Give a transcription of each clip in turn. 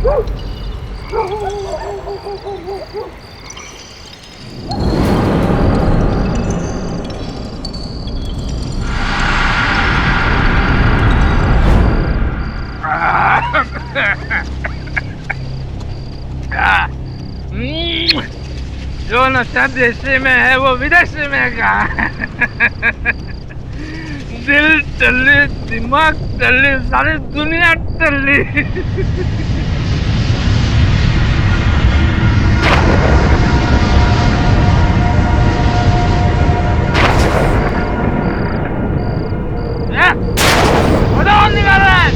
जो नशा देशी में है वो विदेशी में कहा। दिल टल्ली, दिमाग टल्ली, सारी दुनिया टल्ली। निकाल रहा है।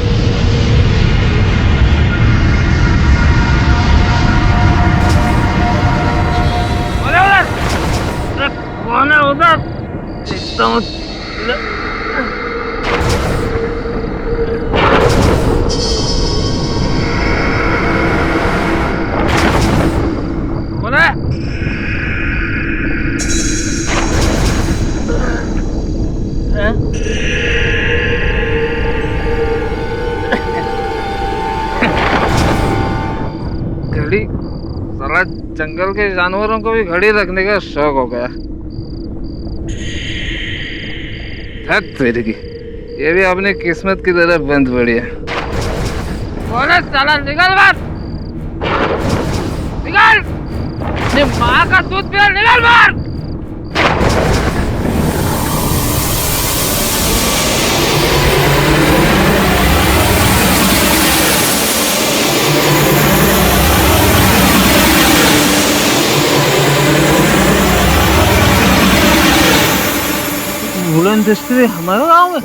कौन है उधर? एकदम कौन है? घड़ी, साला जंगल के जानवरों को भी घड़ी रखने का शौक हो गया। तेरे की ये भी अपनी किस्मत की तरफ बंद पड़ी है। बोले साला निकल बाहर, निकल, अपनी माँ का दूध पिया, निकल बाहर। बुलंद दस्ते हमारे गाँव में?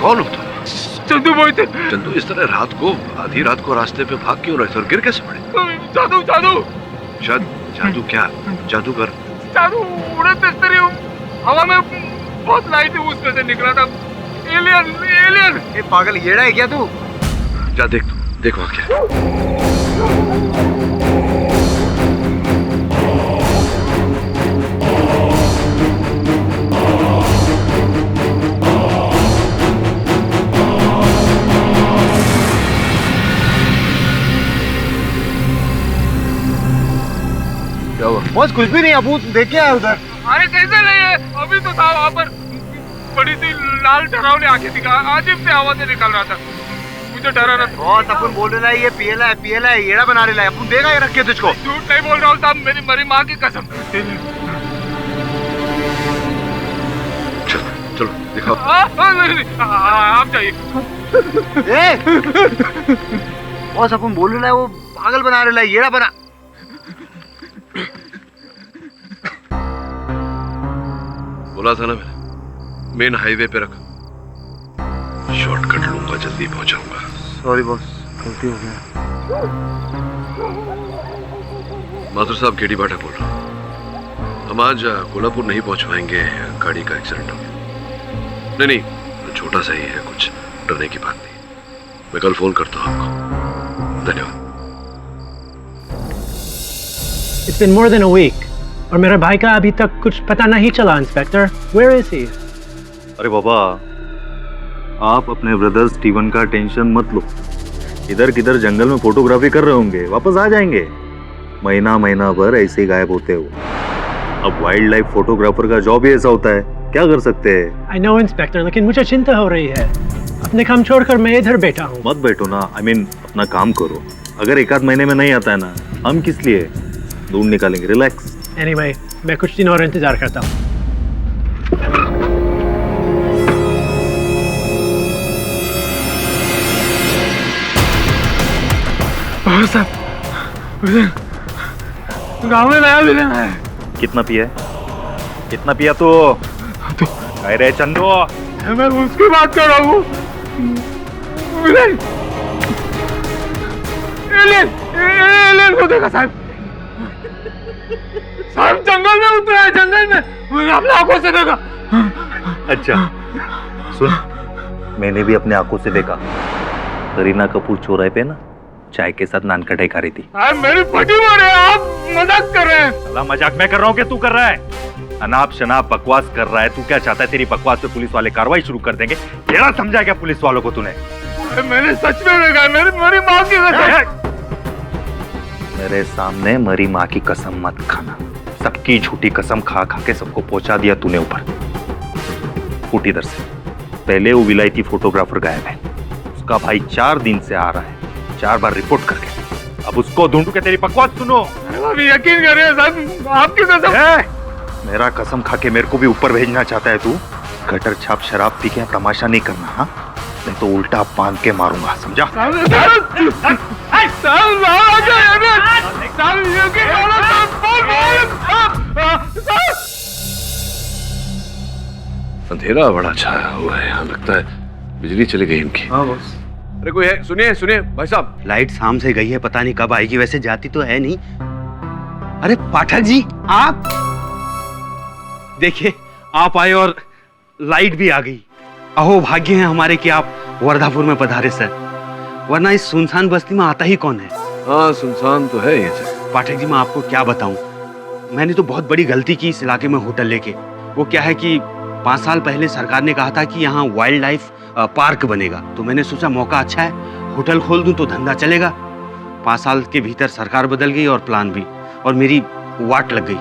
कौन हो तुम? चंदू भाई थे। चंदू, इस तरह रात को, आधी रात को रास्ते पे भाग क्यों रहे थे और गिर कैसे पड़े? जादू जादू। जादू क्या? जादूगर? जादू उड़े बिस्तरी हवा में बहुत लाइट है, उसमें से निकला था। Alien alien. ये पागल येड़ा है क्या तू? जा देख, तू देख वहाँ क्या। बस कुछ भी नहीं, अबू देख के आया उधर। अरे कैसे नहीं है, अभी तो था वहाँ पर, बड़ी सी लाल डरावनी आंखें दिखा, अजीब से आवाजें निकल रहा था, मुझे डरा रहा था। बहुत अपन बोल रहा है ये पियला है, येड़ा बना रहा है। अपन देगा ये रख के तुझको। झूठ नहीं बोल रहा हूँ साहब, मेरी मरी माँ की कसम। चलो दिखाओ। आप जाइए। बस अपन बोल रहा है वो पागल बना रहा है, येड़ा बना। बोला था ना मैंने, मेन हाईवे पे रख, शॉर्टकट लूंगा, जल्दी पहुंचाऊंगा। सॉरी बॉस, गलती हो गया। माथुर साहब, केडी बाटा बोल रहा हूँ। हम आज कोल्हापुर नहीं पहुंच पाएंगे, गाड़ी का एक्सीडेंट हो गया। नहीं, छोटा सा ही है, कुछ डरने की बात नहीं। मैं कल फोन करता हूँ आपको। धन्यवाद। It's been more than a week. और मेरे भाई का अभी तक कुछ पता नहीं चला, इंस्पेक्टर। Where is he? अरे बाबा, आप अपने ब्रदर स्टीवन का टेंशन मत लो। इधर किधर जंगल में फोटोग्राफी कर रहे होंगे, वापस आ जाएंगे। महीना भर ऐसे ही गायब होते हो। अब वाइल्ड लाइफ फोटोग्राफर का जॉब ही ऐसा होता है, क्या कर सकते हैं? I know इंस्पेक्टर, लेकिन मुझे चिंता हो रही है। अपने काम छोड़कर मैं इधर बैठा हूँ। मत बैठो ना, I mean, अपना काम करो। अगर एक आध महीने में नहीं आता है ना, हम किस लिए ढूंढ निकालेंगे। रिलैक्स। Anyway, मैं कुछ दिन और इंतजार करता हूँ। साहब, गाँव में नया विलेन है। कितना पिया है? कितना पिया तू? अरे चंदू, मैं उसकी बात कर रहा हूँ। एलियन को देखा साहब। साहब जंगल में उतरा है, जंगल में। मैंने अपनी आंखों से देखा। अच्छा सुन, मैंने भी अपने आंखों से देखा। करीना कपूर चौराहे पे ना चाय के साथ नान कटाई खा रही थी। मेरी फटी मार है, आप मजाक कर रहे हैं। अल्लाह मजाक मैं कर रहा हूँ कि तू कर रहा है? अनाप शनाप बकवास कर रहा है। तू क्या चाहता है तेरी बकवास पे पुलिस वाले कार्रवाई शुरू कर देंगे? क्या समझा क्या पुलिस वालों को तूने? मैंने सच में देखा, मेरी माँ की कसम। मेरे सामने मरी माँ की कसम मत खाना। सबकी झूठी कसम खा खा के सबको पहुंचा दिया तूने ऊपर। उठ इधर से। पहले वो विलायती फोटोग्राफर गायब है, उसका भाई 4 दिन से आ रहा है, 4 बार रिपोर्ट करके। अब उसको ढूंढ के तेरी बकवास सुनो। अभी यकीन करिए साहब, आपकी कसम। मेरा कसम खा के मेरे को भी ऊपर भेजना चाहता है तू? गटर छाप शराब पी के तमाशा नहीं करना, हाँ? नहीं तो उल्टा बांध के मारूंगा, समझा? अंधेरा बड़ा छाया हुआ है, यहाँ लगता है बिजली चली गई इनकी। हाँ बॉस। अरे कोई है? सुनिए सुनिए भाई साहब। लाइट शाम से गई है, पता नहीं कब आएगी। वैसे जाती तो है नहीं। अरे पाठक जी, आप देखिए, आप आए और लाइट भी आ गई। अहो भाग्य है हमारे कि आप वर्धापुर में पधारे सर, वरना इस सुनसान बस्ती में आता ही कौन है। हाँ सुनसान तो है ये जगह। पाठक जी मैं आपको क्या बताऊं, मैंने तो बहुत बड़ी गलती की इस इलाके में होटल लेके। वो क्या है कि 5 साल पहले सरकार ने कहा था कि यहाँ वाइल्ड लाइफ पार्क बनेगा, तो मैंने सोचा मौका अच्छा है, होटल खोल दूं तो धंधा चलेगा। 5 साल के भीतर सरकार बदल गई और प्लान भी, और मेरी वाट लग गई।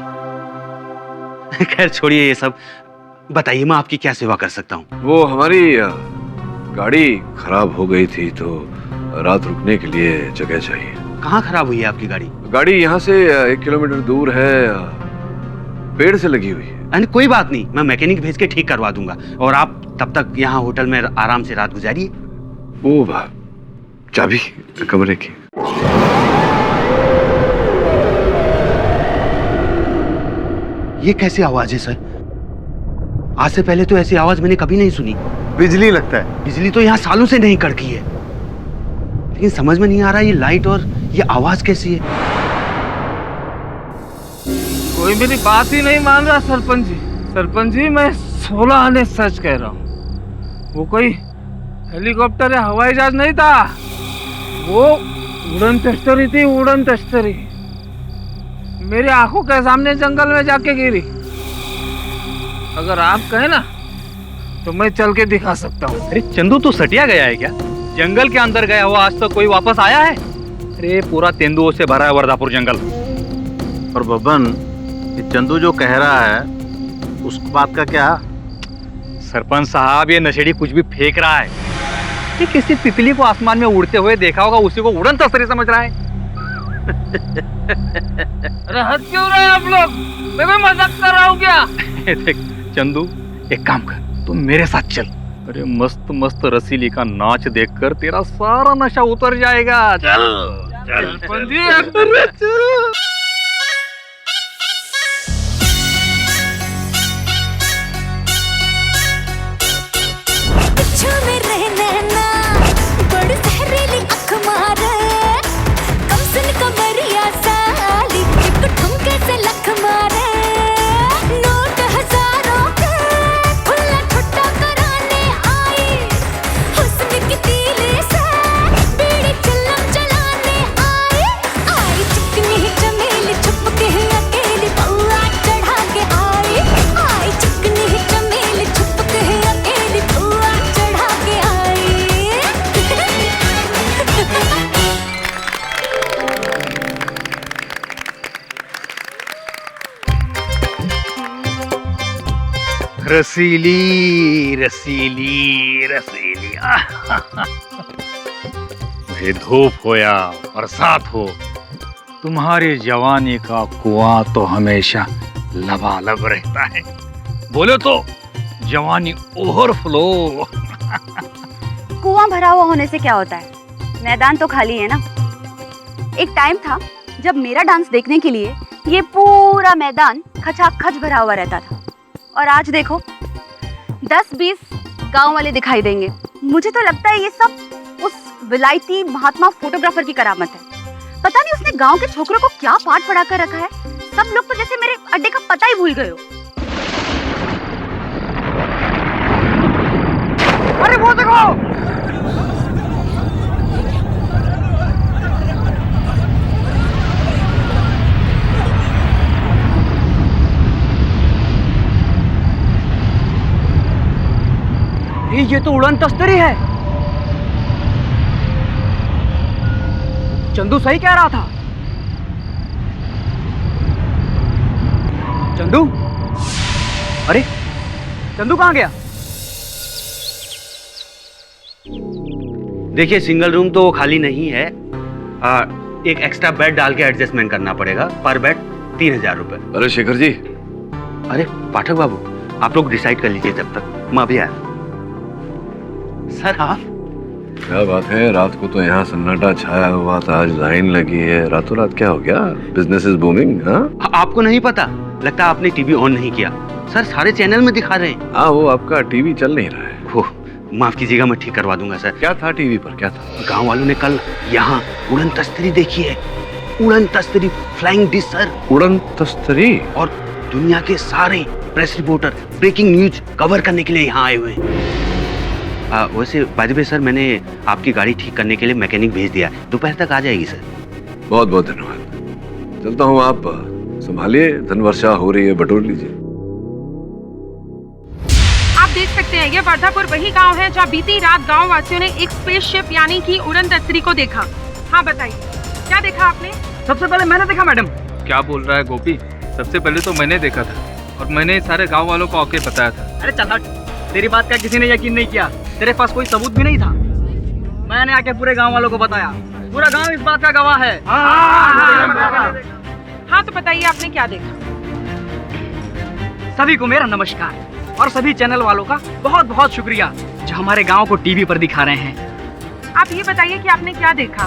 खैर छोड़िए ये सब, बताइए मैं आपकी क्या सेवा कर सकता हूँ? वो हमारी गाड़ी खराब हो गई थी, तो रात रुकने के लिए जगह चाहिए। कहाँ खराब हुई है आपकी गाड़ी? गाड़ी यहाँ से 1 किलोमीटर दूर है, पेड़ से लगी हुई है। अरे कोई बात नहीं, मैं मैकेनिक भेज के ठीक करवा दूंगा, और आप तब तक यहाँ होटल में आराम से रात गुजारिए। वो चाबी कमरे की। ये कैसी आवाज है सर? आज से पहले तो ऐसी आवाज मैंने कभी नहीं सुनी। बिजली लगता है। बिजली तो यहाँ सालों से नहीं कड़की है, लेकिन समझ में नहीं आ रहा ये लाइट और ये आवाज कैसी है। कोई मेरी बात ही नहीं मान रहा सरपंच जी। सरपंच जी मैं 16 आने सच कह रहा हूँ। वो कोई हेलीकॉप्टर या हवाई जहाज नहीं था, वो उड़न तश्तरी थी, उड़न तश्तरी। मेरी आंखों के सामने जंगल में जाके गिरी। अगर आप कहें ना तो मैं चल के दिखा सकता हूँ। अरे चंदू तू सटिया गया है क्या? जंगल के अंदर गया हुआ आज तक कोई वापस आया है? अरे पूरा तेंदुओं से भरा है वर्धापुर जंगल। और बब्बन, ये चंदू जो कह रहा है उस बात का क्या? सरपंच साहब ये नशेड़ी कुछ भी फेंक रहा है। ये किसी तितली को आसमान में उड़ते हुए देखा होगा, उसी को उड़न तस्तरी समझ रहा है। अरे हद क्यों रहे हैं आप लोग? मैं कोई मजाक कर रहा हूँ क्या? देख चंदू, एक काम कर, तुम मेरे साथ चल। अरे मस्त मस्त रसीली का नाच देखकर तेरा सारा नशा उतर जाएगा। चल चल सरपंच जी, रसीली रसीली रसीली। चाहे धूप हो या बरसात हो, तुम्हारी जवानी का कुआं तो हमेशा लबालब रहता है। बोलो तो जवानी ओवरफ्लो। कुआं भरा हुआ होने से क्या होता है? मैदान तो खाली है ना। एक टाइम था जब मेरा डांस देखने के लिए ये पूरा मैदान खचाखच भरा हुआ रहता था। और आज देखो 10-20 गांव वाले दिखाई देंगे। मुझे तो लगता है ये सब उस विलायती महात्मा फोटोग्राफर की करामत है। पता नहीं उसने गांव के छोकरों को क्या पाठ पढ़ा कर रखा है। सब लोग तो जैसे मेरे अड्डे का पता ही भूल गए हो। अरे वो देखो, ये तो उड़न तस्तरी है। चंदू सही कह रहा था। चंदू, अरे चंदू कहाँ गया? देखिए सिंगल रूम तो खाली नहीं है, एक एक्स्ट्रा बेड डाल के एडजस्टमेंट करना पड़ेगा। पर बेड 3000 रुपए। अरे शेखर जी, अरे पाठक बाबू, आप लोग डिसाइड कर लीजिए जब तक, मैं अभी आया। सर आप क्या बात है, रात को तो यहाँ सन्नाटा छाया हुआ था, आज लाइन लगी है। रातों रात क्या हो गया? Business is booming. हाँ, आपको नहीं पता, लगता है आपने टीवी ऑन नहीं किया। सर सारे चैनल में दिखा रहे हैं। हाँ, वो आपका टीवी चल नहीं रहा है। ओह, माफ कीजिएगा, मैं ठीक करवा दूंगा सर। क्या था टीवी पर, क्या था? गांव वालों ने कल यहाँ उड़न तस्तरी देखी है। उड़न तस्तरी, फ्लाइंग डिश सर। उड़न तस्तरी? और दुनिया के सारे press reporter breaking news cover करने के लिए यहाँ आए हुए हैं। वैसे बाय द वे सर, मैंने आपकी गाड़ी ठीक करने के लिए मैकेनिक भेज दिया, दोपहर तक आ जाएगी सर। बहुत बहुत धन्यवाद। चलता हूँ, आप संभालिए, धन वर्षा हो रही है, बटोर लीजिए। आप देख सकते हैं ये वर्धापुर वही गांव है जहां बीती रात गांव वासियों ने एक स्पेसशिप यानी कि उड़न तस्तरी को देखा। हाँ बताइए, क्या देखा आपने? सबसे पहले मैंने देखा मैडम। क्या बोल रहा है गोपी? सबसे पहले तो मैंने देखा था और मैंने सारे गांव वालों को आके बताया था। अरे चल हट, तेरी बात का किसी ने यकीन नहीं किया। तेरे पास कोई सबूत भी नहीं था। मैंने आके पूरे गांव वालों को बताया। पूरा गांव इस बात का गवाह है। हाँ तो बताइए आपने क्या देखा? सभी को मेरा नमस्कार और सभी चैनल वालों का बहुत बहुत शुक्रिया जो हमारे गांव को टीवी पर दिखा रहे हैं। आप ये बताइए कि आपने क्या देखा?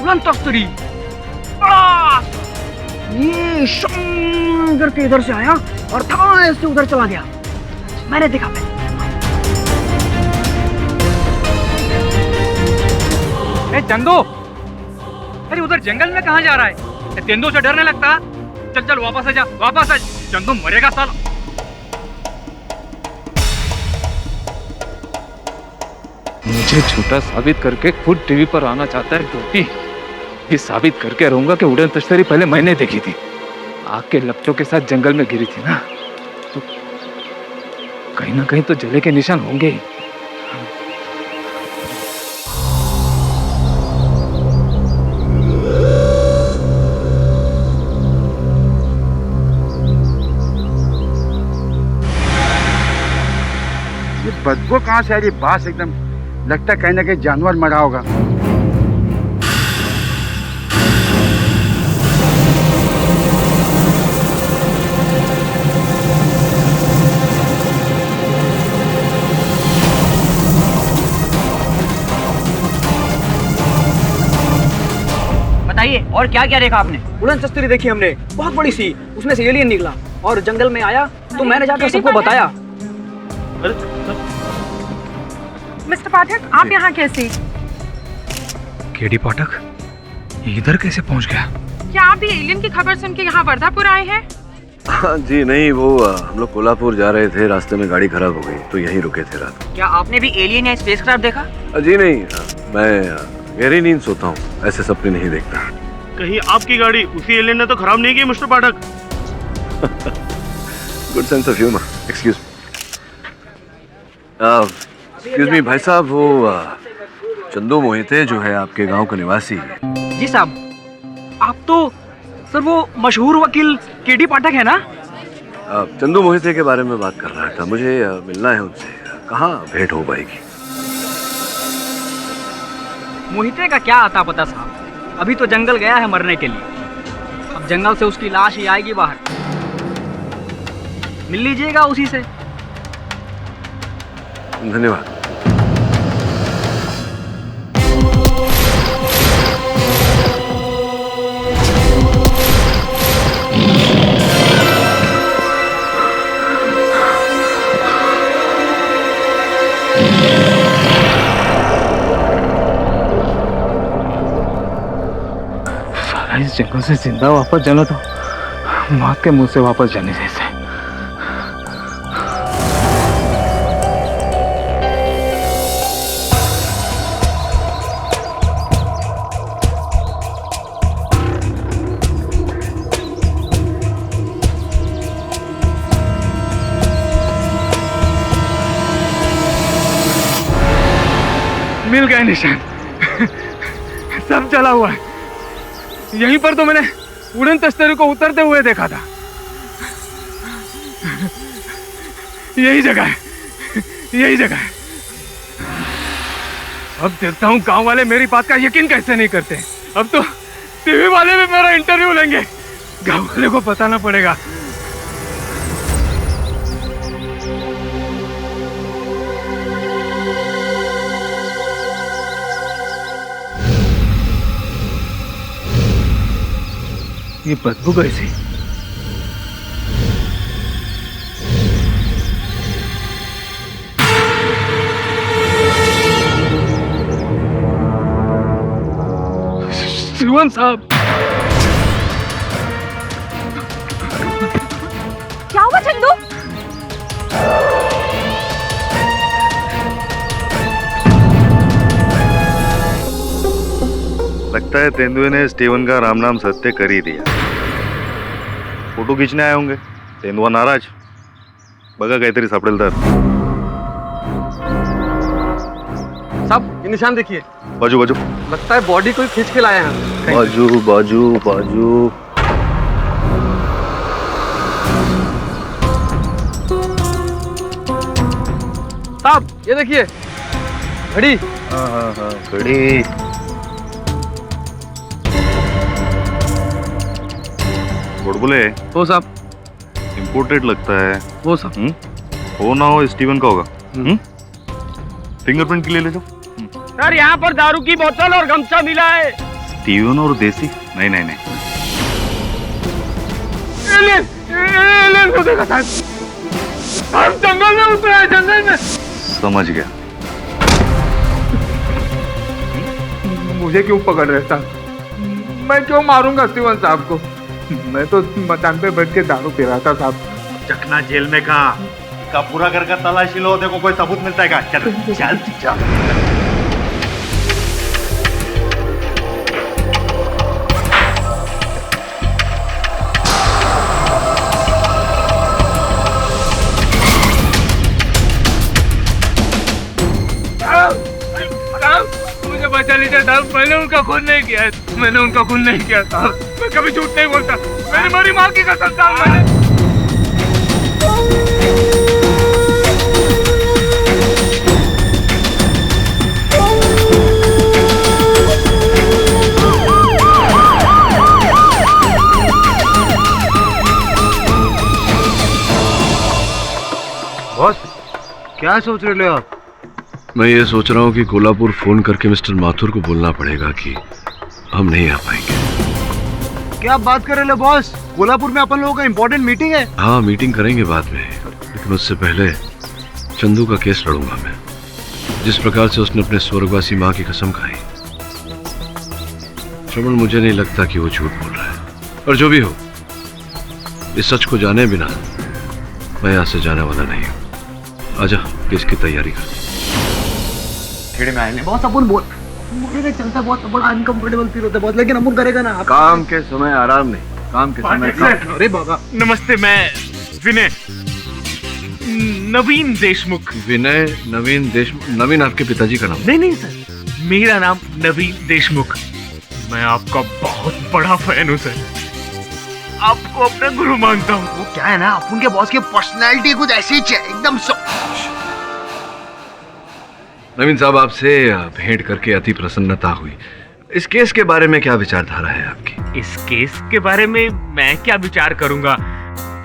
उड़न तस्तरी ये शं करके इधर से आया और थाने से उधर चला गया। मैंने देखा। चंदू, अरे उधर जंगल में कहाँ जा रहा है? तेंदुओं से डरने लगता? चल चल वापस आ जा, वापस आ। चंदू मरेगा साला। मुझे झूठा साबित करके खुद टीवी पर आना चाहता है गोपी। ये साबित करके रहूंगा कि उड़न तस्तरी पहले मैंने देखी थी। आग के लपटों के साथ जंगल में गिरी थी ना, तो कहीं ना कहीं तो जले के निशान होंगे ही। बदबू कहाँ से आ रही? बास एकदम लगता है कहीं ना कहीं जानवर मरा होगा। बताइए और क्या क्या देखा आपने? उड़न तस्तरी देखी हमने, बहुत बड़ी सी, उसमें से एलियन निकला और जंगल में आया तो मैंने जाकर सबको बताया। मिस्टर पाठक, आप यहाँ कैसे? केडी पाठक इधर कैसे पहुंच गया? क्या आप भी एलियन की खबर सुन के यहाँ वर्धापुर आए हैं? हाँ जी, नहीं, वो हम लोग कोल्हापुर जा रहे थे, रास्ते में गाड़ी खराब हो गई तो यहीं रुके थे रात। क्या आपने भी एलियन या स्पेसक्राफ्ट देखा? जी नहीं, मैं गहरी नींद सोता हूँ, ऐसे सपने नहीं देखता। कहीं आपकी गाड़ी उसी एलियन ने तो खराब नहीं की mister Pathak? Good sense of humour. Excuse me भाई साहब, वो चंदू मोहिते जो है आपके गांव का निवासी। जी साहब, आप तो सर वो मशहूर वकील केडी पाठक है ना? चंदू मोहिते के बारे में बात कर रहा था, मुझे मिलना है उनसे। कहाँ भेंट हो पाएगी? मोहिते का क्या आता पता साहब, अभी तो जंगल गया है मरने के लिए। अब जंगल से उसकी लाश ही आएगी बाहर, मिल लीजिएगा उसी से। धन्यवाद। इस जंगल से जिंदा वापस जाना तो मौत के मुंह से वापस जाने जैसे। मिल गए निशान। सब चला हुआ है। यहीं पर तो मैंने उड़न तश्तरी को उतरते हुए देखा था। यही जगह है, यही जगह है। अब देखता हूँ गांव वाले मेरी बात का यकीन कैसे नहीं करते। अब तो टीवी वाले भी मेरा इंटरव्यू लेंगे। गांव वाले को पता ना पड़ेगा। ये बदबू कैसी? शिवन साहब, क्या हुआ चंदू? लगता है तेंदुए ने स्टीवन का राम नाम सत्य कर ही दिया। फोटो खींचने आए होंगे, तेंदुआ नाराज। बघा काहीतरी सापडेल तर। साहब ये निशान देखिए। बाजू बाजू। लगता है बॉडी कोई खींच के लाया है। बाजू बाजू बाजू। साहब ये देखिए घड़ी। हाँ घड़ी। बुलबुले वो साहब इम्पोर्टेड लगता है। वो साहब हो ना हो स्टीवन का होगा। फिंगरप्रिंट के लिए ले जाओ। सर यहाँ पर दारू की बोतल और गमछा मिला है। स्टीवन और देसी? नहीं नहीं नहीं। एलियन को देखा साहब। हम जंगल में उतरा है, जंगल में। समझ गया। मुझे क्यों पकड़ रहे साहब? मैं क्यों मारूंगा स्टीवन साहब को? मैं तो मकान पे बैठ के दारू पी रहा था साहब। चखना जेल में का पूरा घर का तलाशी लो, देखो कोई सबूत मिलता है क्या? चल चल चल। मुझे बचा लीजिए साहब, मैंने उनका खून नहीं किया है। मैंने उनका खून नहीं किया साहब। मैं कभी झूठ नहीं बोलता। मैंने मेरी माँ की कसम साहब। मैंने बॉस क्या सोच रहे हो आप? मैं ये सोच रहा हूँ कि कोल्हापुर फोन करके मिस्टर माथुर को बोलना पड़ेगा कि हम नहीं आ पाएंगे। क्या बात कर रहे हो बॉस? कोल्हापुर में अपन लोगों का इम्पोर्टेंट मीटिंग है। हाँ मीटिंग करेंगे बाद में, लेकिन उससे पहले चंदू का केस लड़ूंगा मैं। जिस प्रकार से उसने अपने स्वर्गवासी माँ की कसम खाई, श्रवण, मुझे नहीं लगता कि वो झूठ बोल रहा है। और जो भी हो, इस सच को जाने बिना मैं यहाँ से जाने वाला नहीं हूँ। आजा केस की तैयारी कर। खेड़े में आएंगे बहुत अपन बोल मुझे चलता, बहुत बड़ा अनकंफर्टेबल फील होता है बहुत, लेकिन अपन करेगा ना। काम के समय आराम नहीं, काम के समय काम। अरे बाबा नमस्ते, मैं विनय नवीन देशमुख। विनय नवीन देशमुख? नवीन आपके पिताजी का नाम? नहीं सर, मेरा नाम नवीन देशमुख। मैं आपका बहुत बड़ा फैन हूँ सर, आपको अपना गुरु मानता हूँ। वो क्या है ना, अपन के बॉस की पर्सनालिटी कुछ ऐसी ही है, एकदम नवीन साहब, आपसे भेंट करके अति प्रसन्नता हुई। इस केस के बारे में क्या विचारधारा है आपकी? इस केस के बारे में मैं क्या विचार करूंगा,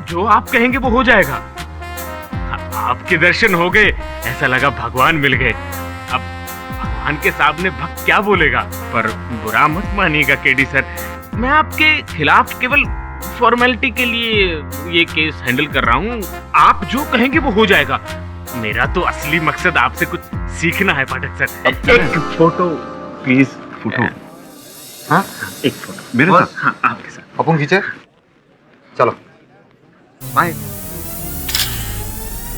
जो आप कहेंगे वो हो जाएगा। आपके दर्शन हो गए, ऐसा लगा भगवान मिल गए। अब भगवान के सामने भक्त क्या बोलेगा, पर बुरा मत मानिएगा केडी सर, मैं आपके खिलाफ केवल फॉर्मेलिटी के लिए ये केस हैंडल कर रहा हूँ। आप जो कहेंगे वो हो जाएगा। मेरा तो असली मकसद आपसे कुछ सीखना है पाठक सर। एक फोटो प्लीज। फोटो हाँ एक फोटो मेरे साथ? हाँ आपके साथ। अपन खींचे, चलो बाय।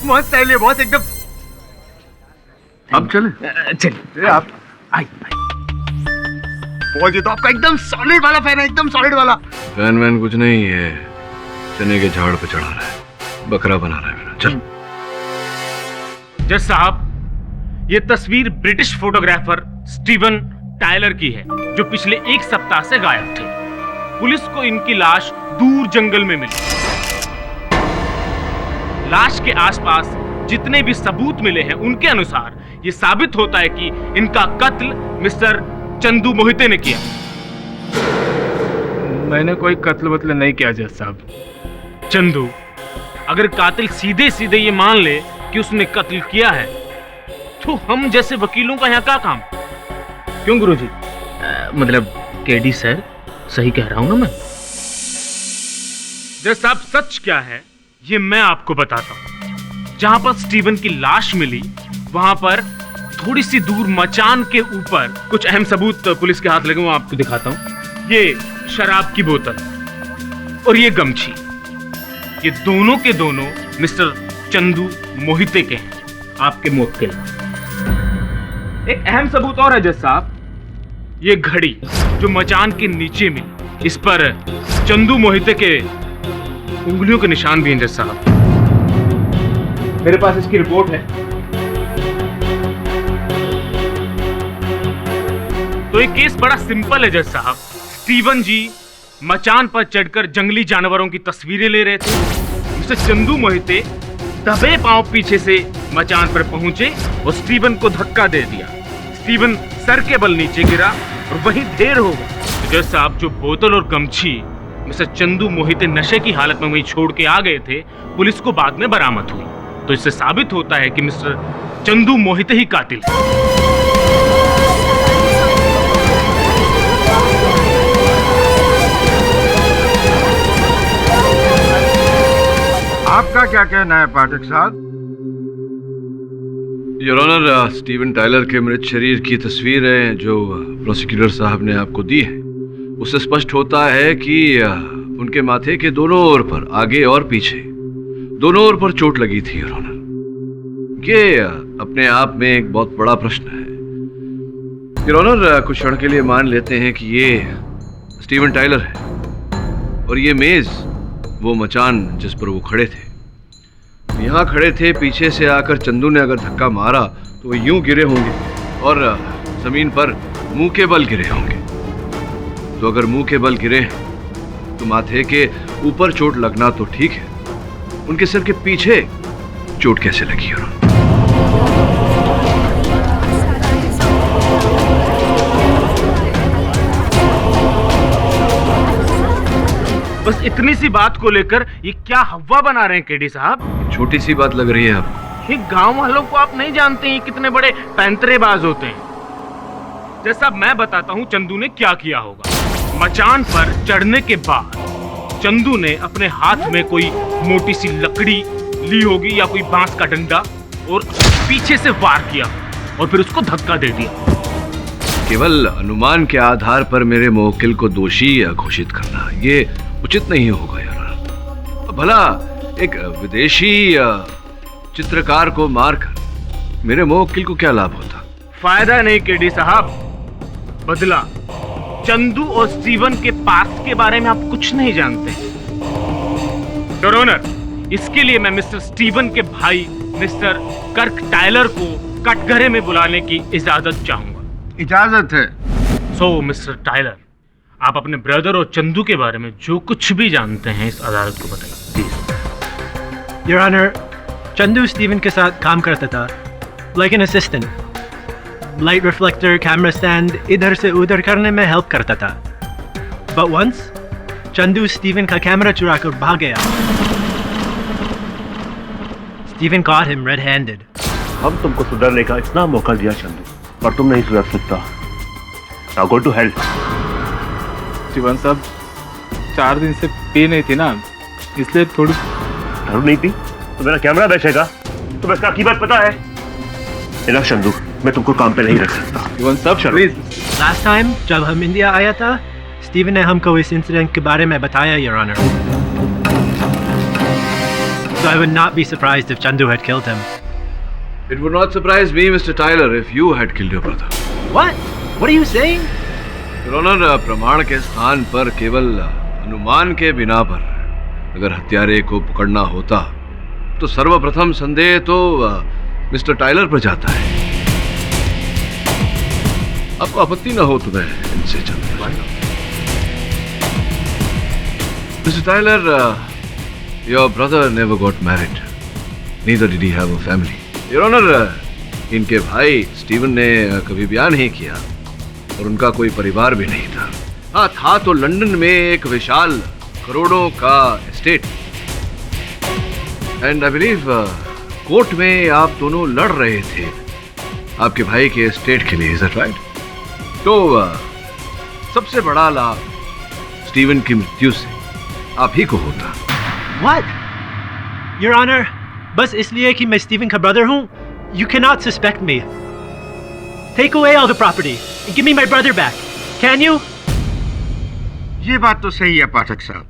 मस्त स्टाइल है बॉस एकदम। अब चले चलिए आप आई बॉस, ये तो आपका एकदम सॉलिड वाला फैन है, एकदम सॉलिड वाला। फैन वैन कुछ नहीं है, चने के झाड़ पे चढ़ा रहा है, बकरा बना रहा है मेरा। चल। जज साहब, ये तस्वीर ब्रिटिश फोटोग्राफर स्टीवन टायलर की है, जो पिछले 1 सप्ताह से गायब थे। पुलिस को इनकी लाश दूर जंगल में मिली। लाश के आसपास जितने भी सबूत मिले हैं, उनके अनुसार ये साबित होता है कि इनका कत्ल मिस्टर चंदू मोहिते ने किया। मैंने कोई कत्ल वत्ल नहीं किया जज साहब। चंदू, अगर कातिल सीधे सीधे ये मान ले कि उसने कत्ल किया है, तो हम जैसे वकीलों का यहाँ क्या काम? क्यों गुरुजी? मतलब केडी सर सही कह रहा हूँ ना मैं? जज साहब, सच क्या है ये मैं आपको बताता हूँ। जहां पर स्टीवन की लाश मिली, वहां पर थोड़ी सी दूर मचान के ऊपर कुछ अहम सबूत पुलिस के हाथ लगे, वो आपको दिखाता हूँ। ये शराब की बोतल और ये गमछी, ये दोनों के दोनों मिस्टर चंदू मोहिते के हैं, आपके मोहत्ते। एक अहम सबूत और है जज साहब, ये घड़ी जो मचान के नीचे मिली, इस पर चंदू मोहिते के उंगलियों के निशान भी हैं जज साहब। मेरे पास इसकी रिपोर्ट है। तो ये केस बड़ा सिंपल है जज साहब। स्टीवन जी मचान पर चढ़कर जंगली जानवरों की तस्वीरें ले रहे थे। मिस्टर चंदू मोहिते दबे पांव पीछे से मचान पर पहुंचे और स्टीवन को धक्का दे दिया। स्टीवन सर के बल नीचे गिरा और वहीं ढेर हो गया। जज साहब, जो बोतल और गमछी मिस्टर चंदू मोहिते नशे की हालत में वहीं छोड़ के आ गए थे, पुलिस को बाद में बरामद हुई। तो इससे साबित होता है कि मिस्टर चंदू मोहिते ही कातिल है। आपका क्या कहना है पाठक साहब? योर ऑनर, स्टीवन टायलर के मृत शरीर की तस्वीरें जो प्रोसिक्यूटर साहब ने आपको दी है, उससे स्पष्ट होता है कि उनके माथे के दोनों ओर पर, आगे और पीछे, दोनों ओर पर चोट लगी थी। योर ऑनर, ये अपने आप में एक बहुत बड़ा प्रश्न है। योर ऑनर, कुछ क्षण के लिए मान लेते हैं कि ये स्टीवन टायलर है और ये मेज वो मचान जिस पर वो खड़े थे। यहाँ खड़े थे, पीछे से आकर चंदू ने अगर धक्का मारा तो वो यूं गिरे होंगे और जमीन पर मुंह के बल गिरे होंगे। तो अगर मुंह के बल गिरे तो माथे के ऊपर चोट लगना तो ठीक है, उनके सिर के पीछे चोट कैसे लगी? बस इतनी सी बात को लेकर ये क्या हवा बना रहे हैं केडी साहब? छोटी सी बात लग रही है आपको? ये गांव वालों को आप नहीं जानते हैं कितने बड़े पैंतरेबाज होते हैं। जैसा मैं बताता हूँ चंदू ने क्या किया होगा। मचान पर चढ़ने के बाद चंदू ने अपने हाथ में कोई मोटी सी लकड़ी ली होगी या कोई बांस का डंडा और पीछे से वार किया और फिर उसको धक्का दे दिया। केवल अनुमान के आधार पर मेरे मुवक्किल को दोषी घोषित करना ये उचित नहीं होगा यार। भला एक विदेशी चित्रकार को मारकर मेरे मुवक्किल को क्या लाभ होता? फायदा नहीं केडी साहब, बदला। चंदू और स्टीवन के पास्ट के बारे में आप कुछ नहीं जानते। योर ऑनर, इसके लिए मैं मिस्टर स्टीवन के भाई मिस्टर कर्क टायलर को कटघरे में बुलाने की इजाजत चाहूंगा। इजाजत है। सो मिस्टर टायलर, आप अपने ब्रदर और चंदू के बारे में जो कुछ भी जानते हैं इस अदालत को बताइए please. Your honour, Chandu Steven के साथ काम करता था, like an assistant. Light reflector, camera stand इधर से उधर करने में हेल्प करता था। बट वंस चंदू स्टीवन का कैमरा चुरा कर भाग गया। Steven caught him red-handed. हम तुमको सुधरने का इतना मौका दिया चंदू, पर तुम नहीं सुधर सकता। Now go to hell. जीवन साहब, 4 दिन से पी नहीं थी ना, इसलिए थोड़ी। दारू नहीं पी तो मेरा कैमरा बेचेगा? तुम्हें इसका कीमत पता है? चंदू, मैं तुमको काम पे नहीं रख सकता। टीवन साहब प्लीज। लास्ट टाइम जब हम इंडिया आया था, स्टीवन ने हमको इस इंसिडेंट के बारे में बताया, your honour. So I would not be surprised if Chandu had killed him. It would not surprise me, Mr. Tyler, if you had killed your brother. What? What are you saying? Your Honor, प्रमाण के स्थान पर केवल अनुमान के बिना पर अगर हत्यारे को पकड़ना होता तो सर्वप्रथम संदेह तो मिस्टर टाइलर पर जाता है। आपको आपत्ति न हो तो मैं इनसे चलता हूं। Mr. Tyler, your brother never got married. Neither did he have a family. Your Honor, इनके भाई स्टीवन ने कभी ब्याह नहीं किया और उनका कोई परिवार भी नहीं था। हाँ था तो लंदन में एक विशाल करोड़ों का estate. And I believe court में आप दोनों लड़ रहे थे आपके भाई के एस्टेट के लिए, इज दैट राइट? तो सबसे बड़ा लाभ स्टीवन की मृत्यु से आप ही को होता। What? Your Honor, बस इसलिए कि मैं स्टीवन का ब्रदर हूँ, you cannot suspect me. Take away all the property and give me my brother back. Can you? ये बात तो सही है पाठक साहब,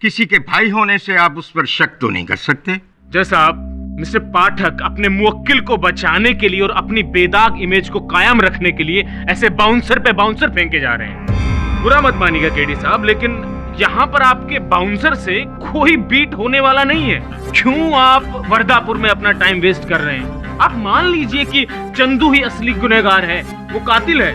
किसी के भाई होने से आप उस पर शक तो नहीं कर सकते। जज साहब, मिस्टर पाठक अपने मुवक्किल को बचाने के लिए और अपनी बेदाग इमेज को कायम रखने के लिए ऐसे बाउंसर पे बाउंसर फेंके जा रहे हैं। बुरा मत मानिएगा केडी साहब, लेकिन यहाँ पर आपके बाउंसर से कोई बीट होने वाला नहीं है। क्यों आप वर्धापुर में अपना टाइम वेस्ट कर रहे हैं? आप मान लीजिए कि चंदू ही असली गुनहगार है, वो कातिल है।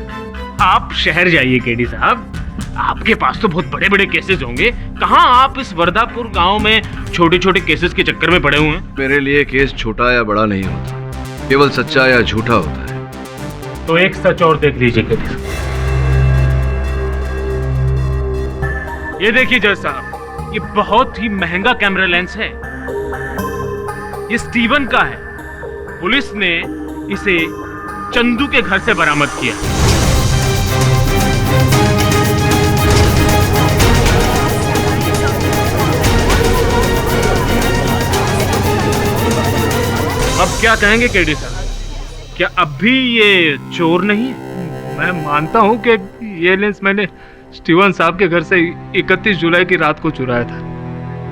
आप शहर जाइए केडी साहब, आपके पास तो बहुत बड़े बड़े केसेस होंगे। कहाँ आप इस वर्धापुर गांव में छोटे छोटे केसेस के चक्कर में पड़े हुए हैं? मेरे लिए केस छोटा या बड़ा नहीं होता, केवल सच्चा या झूठा होता है। तो एक सच और देख लीजिए केडी साहब। ये देखिए जज साहब, ये बहुत ही महंगा कैमरा लेंस है। ये स्टीवन का है। पुलिस ने इसे चंदू के घर से बरामद किया। अब क्या कहेंगे केडी साहब, क्या अब भी ये चोर नहीं है? मैं मानता हूँ कि ये लेंस मैंने स्टीवन साहब के घर से 31 जुलाई की रात को चुराया था,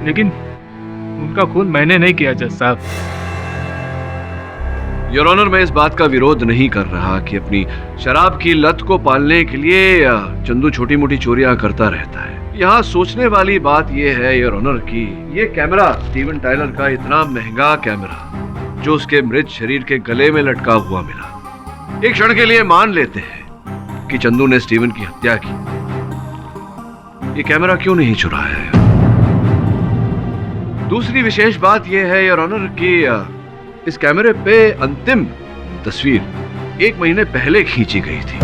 लेकिन उनका खून मैंने नहीं किया जज साहब। योर ऑनर, मैं इस बात का विरोध नहीं कर रहा कि अपनी शराब की लत को पालने के लिए चंदू छोटी मोटी चोरियां करता रहता है। यहाँ सोचने वाली बात यह है योर ऑनर कि ये कैमरा स्टीवन टाइलर का इतना महंगा कैमरा जो उसके मृत शरीर के गले में लटका हुआ मिला, एक क्षण के लिए मान लेते हैं कि चंदू ने स्टीवन की हत्या की। ये कैमरा क्यों नहीं चुराया है? दूसरी विशेष बात यह है योर ऑनर कि इस कैमरे पे अंतिम तस्वीर 1 महीने पहले खींची गई थी,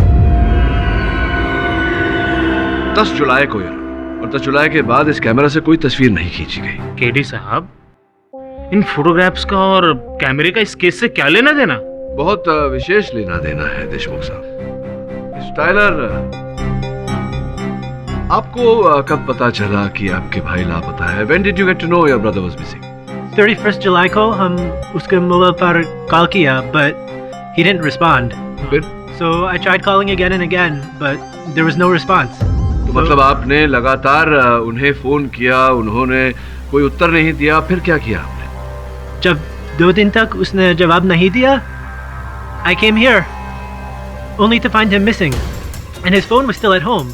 10 जुलाई को यार, और 10 जुलाई के बाद इस कैमरा से कोई तस्वीर नहीं खींची गई। केडी साहब, इन फोटोग्राफ्स का और कैमरे का इस केस से क्या लेना देना? बहुत विशेष लेना देना है देशमुख साहब। टाइलर, आपको कब पता चला कि आपके भाई लापता है? When did you get to know your brother was missing? 31 जुलाई को हम उसके मोबाइल पर कॉल किया, but he didn't respond. फिर? So I tried calling again and again, but there was no response. तो मतलब आपने लगातार उन्हें फोन किया, उन्होंने कोई उत्तर नहीं दिया, फिर क्या किया आपने? जब 2 दिन तक उसने जवाब नहीं दिया, I came here only to find him missing, and his phone was still at home.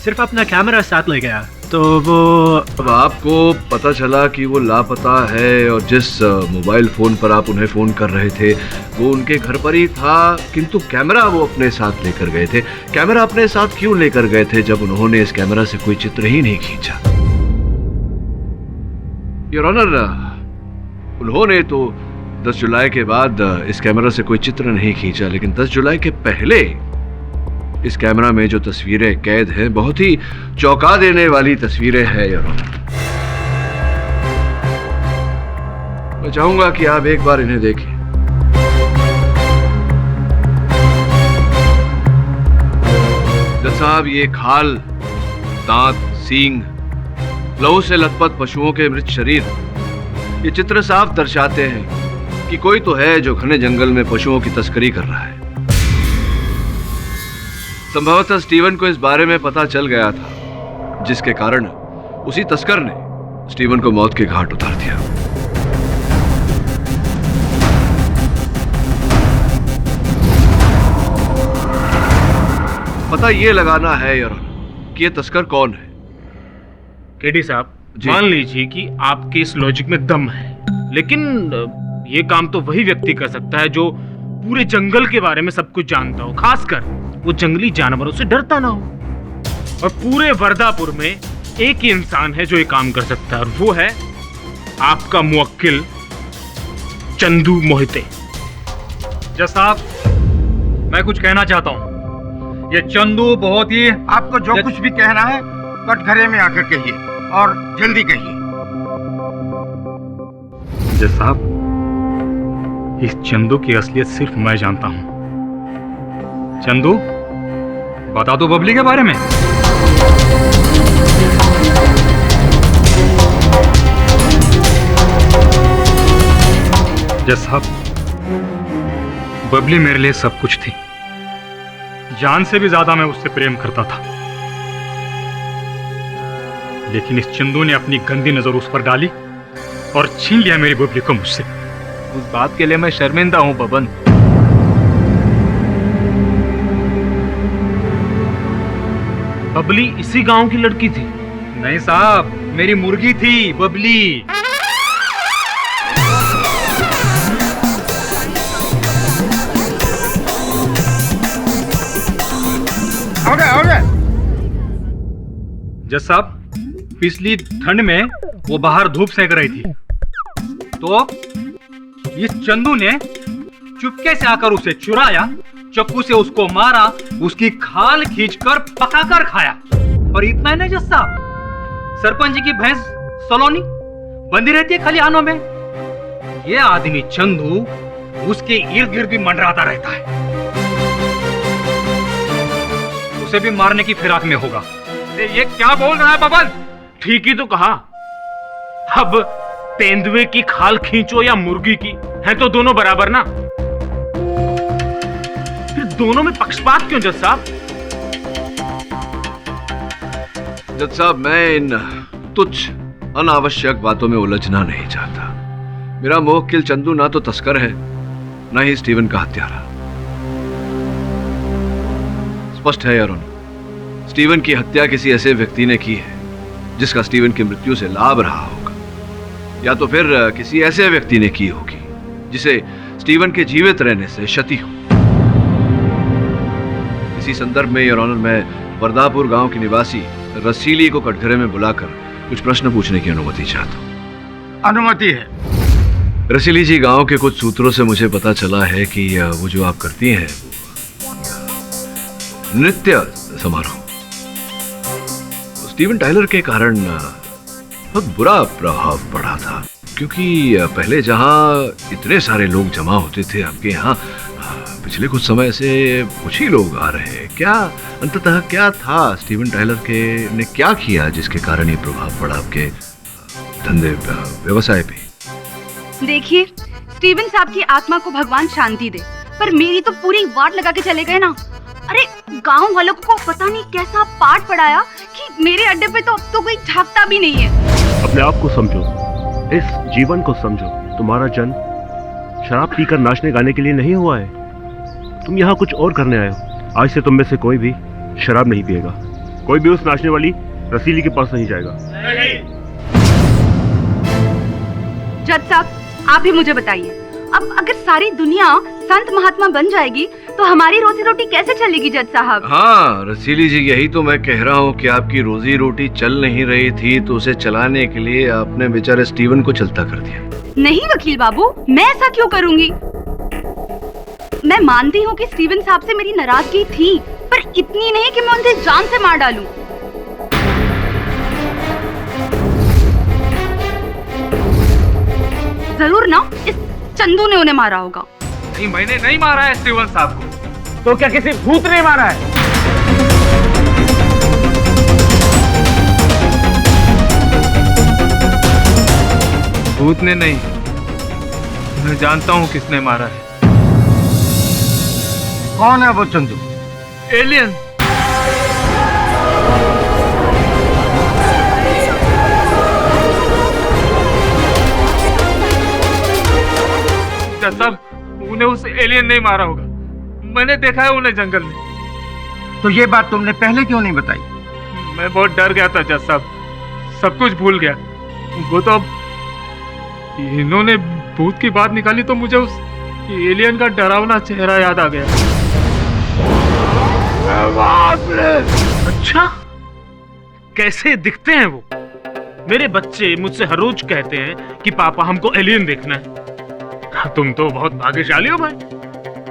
सिर्फ अपना कैमरा साथ ले गया, तो वो अब आपको पता चला कि वो लापता है और जिस मोबाइल फोन पर आप उन्हें फोन कर रहे थे वो उनके घर पर ही था, किंतु कैमरा वो अपने साथ लेकर गए थे। कैमरा अपने साथ क्यों लेकर गए थे जब उन्होंने इस कैमरा से कोई चित्र ही नहीं खींचा? योर ऑनर, उन्होंने तो 10 जुलाई के बाद इस कैमरा से कोई चित्र नहीं खींचा, लेकिन 10 जुलाई के पहले इस कैमरा में जो तस्वीरें कैद हैं बहुत ही चौंका देने वाली तस्वीरें हैं योर ऑनर। मैं चाहूंगा कि आप एक बार इन्हें देखें। जज साहब, ये खाल, दांत, सींग, लहू से लथपथ पशुओं के मृत शरीर, ये चित्र साफ दर्शाते हैं कि कोई तो है जो घने जंगल में पशुओं की तस्करी कर रहा है। संभवतः स्टीवन को इस बारे में पता चल गया था, जिसके कारण उसी तस्कर ने स्टीवन को मौत के घाट उतार दिया। पता ये लगाना है यार कि ये तस्कर कौन है। केडी साहब, मान लीजिए कि आपके इस लॉजिक में दम है, लेकिन ये काम तो वही व्यक्ति कर सकता है जो पूरे जंगल के बारे में सब कुछ जानता हो, खासकर वो जंगली जानवरों से डरता ना हो। और पूरे वर्धापुर में एक ही इंसान है जो ये काम कर सकता है, और वो है आपका मुवक्किल चंदू मोहिते। जज साहब, मैं कुछ कहना चाहता हूँ। ये चंदू बहुत ही... आपको जो कुछ भी कहना है कटघरे में आकर कहिए, और जल्दी कहिए। जज साहब, इस चंदू की असलियत सिर्फ मैं जानता हूं। चंदू, बता दो बबली के बारे में। जज साहब, बबली मेरे लिए सब कुछ थी। जान से भी ज्यादा मैं उससे प्रेम करता था, लेकिन इस चंदू ने अपनी गंदी नजर उस पर डाली और छीन लिया मेरी बबली को मुझसे। उस बात के लिए मैं शर्मिंदा हूं बबन। बबली इसी गांव की लड़की थी? नहीं साहब, मेरी मुर्गी थी बबली। हो गया। जज साहब, पिछली ठंड में वो बाहर धूप सेक रही थी, तो इस चंदू ने चुपके से आकर उसे चुराया, चाकू से उसको मारा, उसकी खाल खींचकर पकाकर खाया। और इतना ही नहीं जज साहब, सरपंच जी की भैंस सलोनी बंदी रहती है खलिहानों में, ये आदमी चंदू उसके इर्द गिर्द भी मंडराता रहता है। उसे भी मारने की फिराक में होगा। ये क्या बोल रहा है बबन? ठीक ही तो कहा। अब तेंदुए की खाल खींचो या मुर्गी की, है तो दोनों बराबर ना। फिर दोनों में पक्षपात क्यों जज साहब? जज साहब, मैं इन तुच्छ अनावश्यक बातों में उलझना नहीं चाहता। मेरा मुवक्किल चंदू ना तो तस्कर है, ना ही स्टीवन का हत्यारा। स्पष्ट है यार, स्टीवन की हत्या किसी ऐसे व्यक्ति ने की है जिसका स्टीवन की मृत्यु से लाभ रहा होगा, या तो फिर किसी ऐसे व्यक्ति ने की होगी जिसे स्टीवन के जीवित रहने से क्षति हो। इसी संदर्भ में योर ऑनर, मैं वर्धापुर गांव की निवासी रसीली को कटघरे में बुलाकर कुछ प्रश्न पूछने की अनुमति चाहता हूँ। अनुमति है। रसीली जी, गांव के कुछ सूत्रों से मुझे पता चला है कि वो जो आप करती हैं नृत्य समारोह, स्टीवन टाइलर के कारण बहुत बुरा प्रभाव पड़ा था, क्योंकि पहले जहां इतने सारे लोग जमा होते थे आपके यहाँ, पिछले कुछ समय से कुछ ही लोग आ रहे हैं। क्या अंततः क्या था स्टीवन टाइलर के ने क्या किया जिसके कारण ये प्रभाव पड़ा आपके धंधे व्यवसाय पे? देखिए, स्टीवन साहब की आत्मा को भगवान शांति दे, पर मेरी तो पूरी वाट लगा के चले गए ना। अरे गांव वालों को पता नहीं कैसा पाठ पढ़ाया कि मेरे अड्डे पे तो अब तो कोई झांकता भी नहीं है। अपने आप को समझो, इस जीवन को समझो। तुम्हारा जन्म शराब पीकर नाचने गाने के लिए नहीं हुआ है। तुम यहाँ कुछ और करने आए हो। आज से तुम में से कोई भी शराब नहीं पिएगा, कोई भी उस नाचने वाली रसीली के पास नहीं जाएगा। जज साहब, आप ही मुझे बताइए, अब अगर सारी दुनिया संत महात्मा बन जाएगी तो हमारी रोजी रोटी कैसे चलेगी जज साहब? हाँ रसीली जी, यही तो मैं कह रहा हूँ कि आपकी रोजी रोटी चल नहीं रही थी, तो उसे चलाने के लिए आपने बेचारे स्टीवन को चलता कर दिया। नहीं वकील बाबू, मैं ऐसा क्यों करूँगी? मैं मानती हूँ कि स्टीवन साहब से मेरी नाराजगी थी, पर इतनी नहीं कि मैं उनसे जान से मार डालूं। जरूर ना, इस चंदू ने उन्हें मारा होगा। नहीं, मैंने नहीं मारा है स्टीवन साहब को। तो क्या किसी भूत ने मारा है? भूत ने नहीं, मैं जानता हूँ किसने मारा है। कौन है वो चंदू? एलियन। जज साहब, उन्हें उस एलियन ने मारा होगा। मैंने देखा है उन्हें जंगल में। तो ये बात तुमने पहले क्यों नहीं बताई? मैं बहुत डर गया था जज साहब, सब कुछ भूल गया। वो तो अब इन्होंने भूत की बात निकाली तो मुझे उस एलियन का डरावना चेहरा याद आ गया। अच्छा, कैसे दिखते हैं वो? मेरे बच्चे मुझसे हर रोज कहते हैं कि पापा हमको एलियन देखना है। तुम तो बहुत भाग्यशाली हो भाई।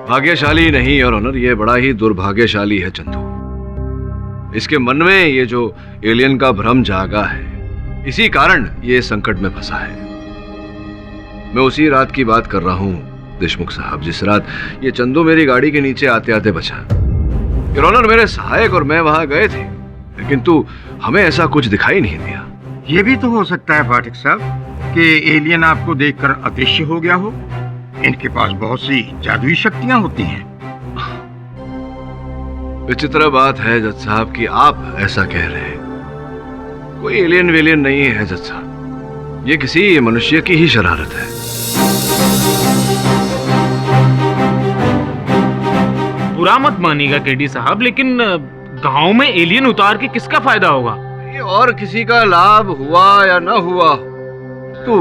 भाग्यशाली नहीं और ऑनर, ये बड़ा ही दुर्भाग्यशाली है चंदू। इसके मन में ये जो एलियन का भ्रम जागा है, इसी कारण ये संकट में फंसा है। मैं उसी रात की बात कर रहा हूँ देशमुख साहब, जिस रात ये चंदू मेरी गाड़ी के नीचे आते आते बचा। योर ऑनर, मेरे सहायक और मैं वहां गए थे, किंतु हमें ऐसा कुछ दिखाई नहीं दिया। ये भी तो हो सकता है पाठक साहब कि एलियन आपको देखकर अदृश्य हो गया हो। इनके पास बहुत सी जादुई शक्तियां होती हैं। विचित्र बात है जज साहब कि आप ऐसा कह रहे हैं। कोई एलियन वेलियन नहीं है जज साहब, ये किसी मनुष्य की ही शरारत है। बुरा मत मानिएगा केडी साहब, लेकिन गांव में एलियन उतार के किसका फायदा होगा? ये और किसी का लाभ हुआ या ना हुआ, तो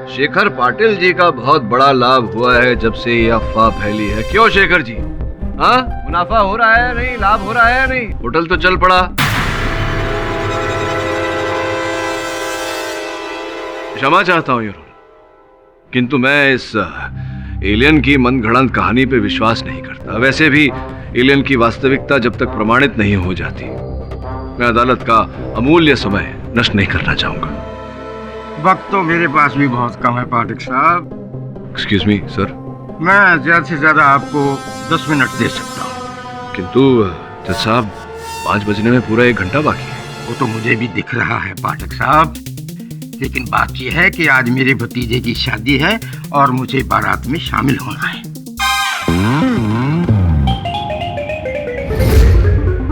शेखर पाटिल जी का बहुत बड़ा लाभ हुआ है जब से ये अफवाह फैली है। क्यों शेखर जी? हाँ, मुनाफा हो रहा है नहीं, लाभ हो रहा है नहीं, होटल तो चल पड़ा। क्षमा चाहता हूं यूरोन, किंतु मैं इस एलियन की मनगढ़ंत कहानी पे विश्वास नहीं करता। वैसे भी एलियन की वास्तविकता जब तक प्रमाणित नहीं हो जाती, मैं अदालत का अमूल्य समय नष्ट नहीं करना चाहूंगा। वक्त तो मेरे पास भी बहुत कम है पाठक साहब। Excuse me sir. मैं ज्यादा से ज्यादा आपको 10 मिनट दे सकता हूँ। किंतु जज साहब, 5 बजने में पूरा 1 घंटा बाकी है। वो तो मुझे भी दिख रहा है पाठक साहब, लेकिन बात यह है कि आज मेरे भतीजे की शादी है और मुझे बारात में शामिल होना है।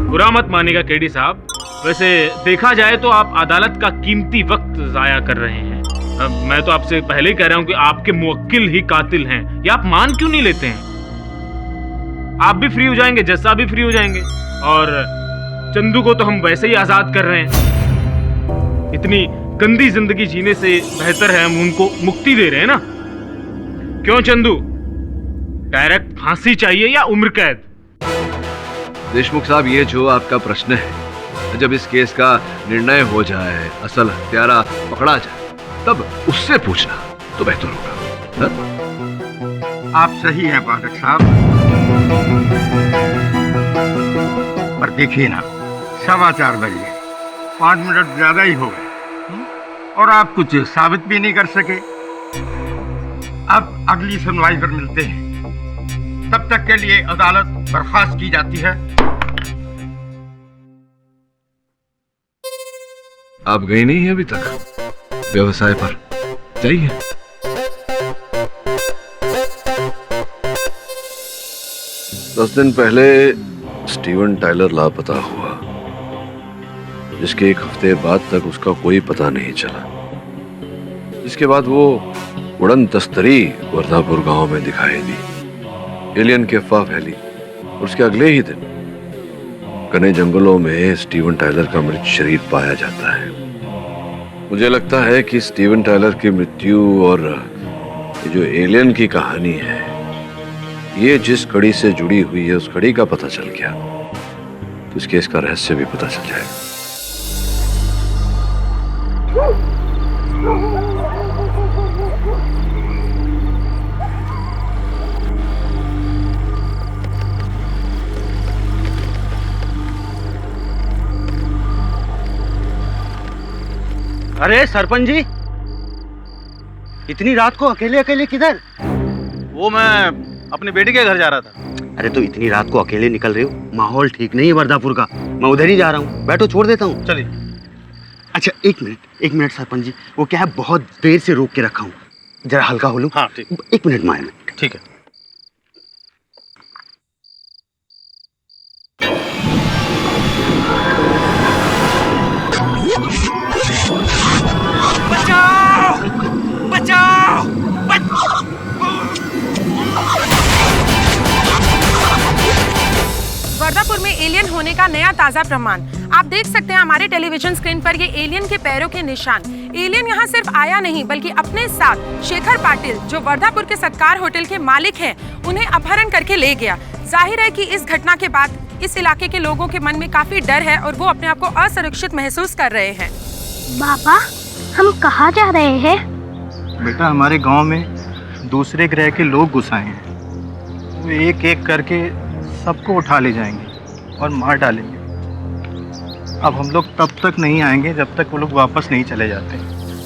बुरा मत मानेगा केडी साहब, वैसे देखा जाए तो आप अदालत का कीमती वक्त जाया कर रहे हैं। मैं तो आपसे पहले ही कह रहा हूं कि आपके मुवक्किल ही कातिल हैं। ये आप मान क्यों नहीं लेते हैं? आप भी फ्री हो जाएंगे, जज साहब भी फ्री हो जाएंगे, और चंदू को तो हम वैसे ही आजाद कर रहे हैं। इतनी गंदी जिंदगी जीने से बेहतर है हम उनको मुक्ति दे रहे हैं ना। क्यों चंदू, डायरेक्ट फांसी चाहिए या उम्र कैद? देशमुख साहब, ये जो आपका प्रश्न है, जब इस केस का निर्णय हो जाए, असल हत्यारा पकड़ा जाए, तब उससे पूछना तो बेहतर होगा। आप सही हैं पाठक साहब, पर देखिए ना, 4:15 बज गए, 5 मिनट ज्यादा ही हो गए और आप कुछ साबित भी नहीं कर सके। अब अगली सुनवाई पर मिलते हैं, तब तक के लिए अदालत बर्खास्त की जाती है। आप गई नहीं है अभी तक व्यवसाय पर? जाइए। दस दिन पहले स्टीवन टायलर लापता हुआ, जिसके 1 हफ्ते बाद तक उसका कोई पता नहीं चला। इसके बाद वो उड़न तस्तरी वर्धापुर गांव में दिखाई दी। एलियन की अफवाह फैली और उसके अगले ही दिन घने जंगलों में स्टीवन टायलर का मृत शरीर पाया जाता है। मुझे लगता है कि स्टीवन टायलर की मृत्यु और ये जो एलियन की कहानी है, ये जिस कड़ी से जुड़ी हुई है, उस कड़ी का पता चल गया तो इस केस का रहस्य भी पता चल जाएगा। अरे सरपंच जी, इतनी रात को अकेले अकेले किधर? वो मैं अपने बेटे के घर जा रहा था। अरे तो इतनी रात को अकेले निकल रहे हो? माहौल ठीक नहीं है वर्धापुर का। मैं उधर ही जा रहा हूँ, बैठो, छोड़ देता हूँ। चलिए। अच्छा एक मिनट सरपंच जी, वो क्या है, बहुत देर से रोक के रखा हूँ। जरा हल्का हो लूं। हाँ ठीक, 1 मिनट माया में। ठीक है। वर्धापुर में एलियन होने का नया ताजा प्रमाण। आप देख सकते हैं हमारे टेलीविजन स्क्रीन पर ये एलियन के पैरों के निशान। एलियन यहाँ सिर्फ आया नहीं बल्कि अपने साथ शेखर पाटिल, जो वर्धापुर के सत्कार होटल के मालिक हैं, उन्हें अपहरण करके ले गया। जाहिर है कि इस घटना के बाद इस इलाके के लोगों के मन में काफी डर है और वो अपने आप को असुरक्षित महसूस कर रहे हैं। पापा, हम कहाँ जा रहे हैं? बेटा, हमारे गांव में दूसरे ग्रह के लोग घुस आए हैं। वो एक एक करके सबको उठा ले जाएंगे और मार डालेंगे। अब हम लोग तब तक नहीं आएंगे जब तक वो लोग वापस नहीं चले जाते।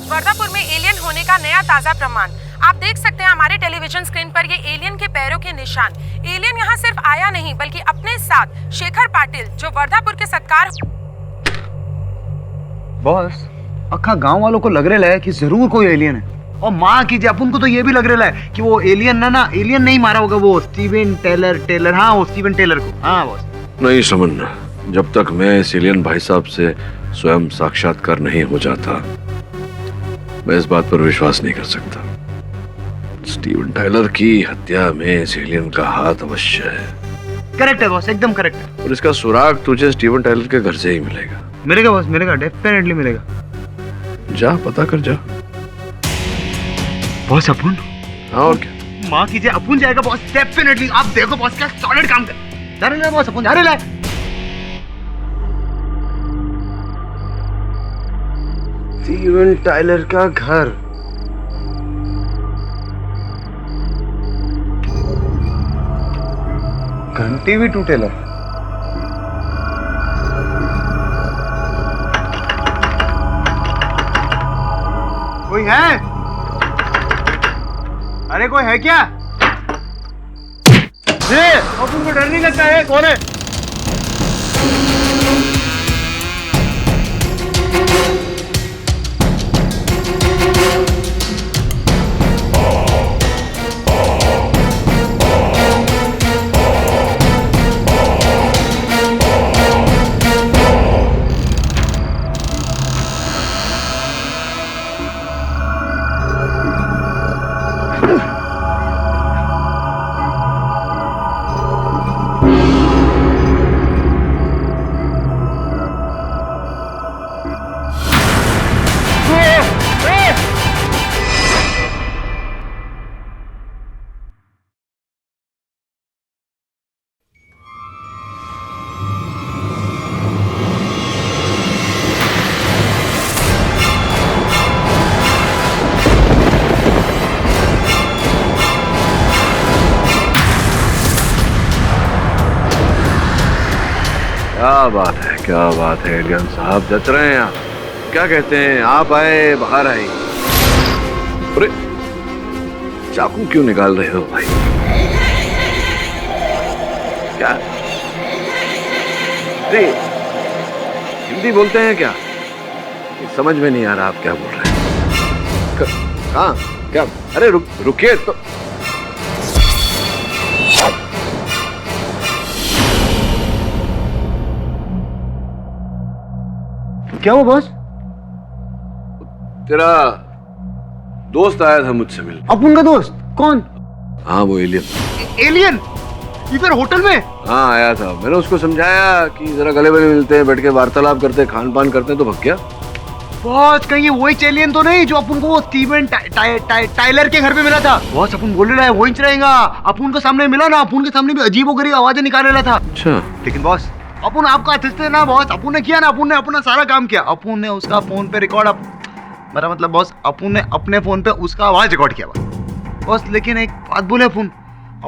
वर्धापुर में एलियन होने का नया ताजा प्रमाण। आप देख सकते हैं हमारे टेलीविजन स्क्रीन पर ये एलियन के पैरों के निशान। एलियन यहाँ सिर्फ आया नहीं बल्कि अपने साथ शेखर पाटिल, जो वर्धापुर के सत्कार। बॉस, अक्खा गांव वालों को लग रहा है कि जरूर कोई एलियन है। और माँ की अपन को तो ये भी लग रहा है कि वो एलियन एलियन नहीं मारा होगा, वो स्टीवन टेलर। हाँ, वो स्टीवन टेलर को। हाँ बॉस। नहीं समझना, जब तक मैं इस एलियन भाई साहब से स्वयं साक्षात्कार नहीं हो जाता, मैं इस बात पर विश्वास नहीं कर सकता। स्टीवन टाइलर की हत्या में इस एलियन का हाथ अवश्य है। करेक्ट है बॉस, एकदम करेक्ट है। और इसका सुराग तुझे स्टीवन टाइलर के घर से ही मिलेगा। मिलेगा बॉस, मिलेगा, डेफिनेटली मिलेगा। जा पता कर जा। बॉस अपुन? हाँ और क्या? माँ कीजिए, अपुन जाएगा बॉस, डेफिनेटली। आप देखो बॉस, क्या सॉलिड काम कर। जा रहे हैं बॉस, अपुन जा रहे हैं। स्टीवन टाइलर का घर। घंटी भी टूटेला। कोई है? अरे कोई है क्या? अपुन को डर नहीं लगता है? कौन है? क्या बात है एलियन साहब, जच रहे हैं आप। क्या कहते हैं, आप आए बाहर आए। अरे चाकू क्यों निकाल रहे हो भाई? क्या हिंदी बोलते हैं क्या? समझ में नहीं आ रहा आप क्या बोल रहे हैं। कहाँ क्या? अरे रुकिए तो। क्या हुआ बॉस? तेरा दोस्त आया था मुझसे मिलने। अपुन का दोस्त? कौन? हाँ वो एलियन। एलियन इधर होटल में? हाँ आया था। मैंने उसको समझाया कि जरा गले गले मिलते हैं, बैठ के वार्तालाप करते हैं, खान पान करते हैं, तो भग गया। बॉस कहीं ये वही एलियन तो नहीं जो अपन को वो स्टीवन टाइलर के घर पे मिला था? बॉस अपन बोल रहा है वही रहेगा। अपन के सामने मिला ना, अपन के सामने भी अजीबोगरीब आवाजें निकाल रहा था। अच्छा। लेकिन बॉस अपन आपका अतिथि ना बॉस, अपन ने किया ना, अपन ने अपना सारा काम किया। अपन ने उसका फोन पे रिकॉर्ड, मेरा मतलब बॉस अपन ने अपने फोन पे उसका आवाज रिकॉर्ड किया बॉस। लेकिन एक बात बोले, अपन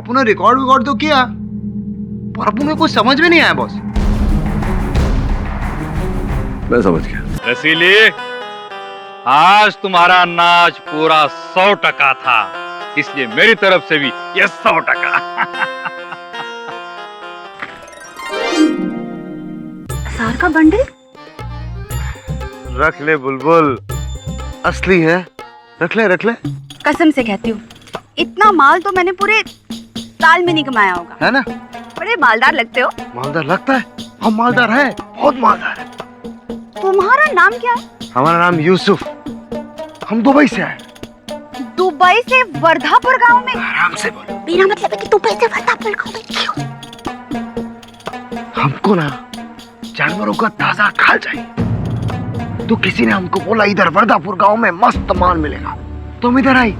ने रिकॉर्ड तो किया पर अपन को कुछ समझ में नहीं आया बॉस। मैं समझ गया। इसीलिए आज तुम्हारा नाच पूरा 100% था, इसलिए मेरी तरफ से भी ये 100%। सार का बंडल? रख ले बुलबुल, असली है। रख ले। कसम से कहती हूँ, इतना माल तो मैंने पूरे साल में नहीं कमाया होगा। है ना? बड़े मालदार लगते हो। मालदार लगता है? हम मालदार हैं, बहुत मालदार है। तुम्हारा नाम क्या है? हमारा नाम यूसुफ। हम दुबई से आए। दुबई से वर्धापुर गांव में? आराम से बोलो। मेरा मतलब है कि दुबई से वर्धापुर गांव में क्यों? हमको ना जानवरों का ताजा खाल चाहिए। तो किसी ने हमको बोला इधर वर्धापुर गांव में मस्त माल मिलेगा, तुम इधर आई।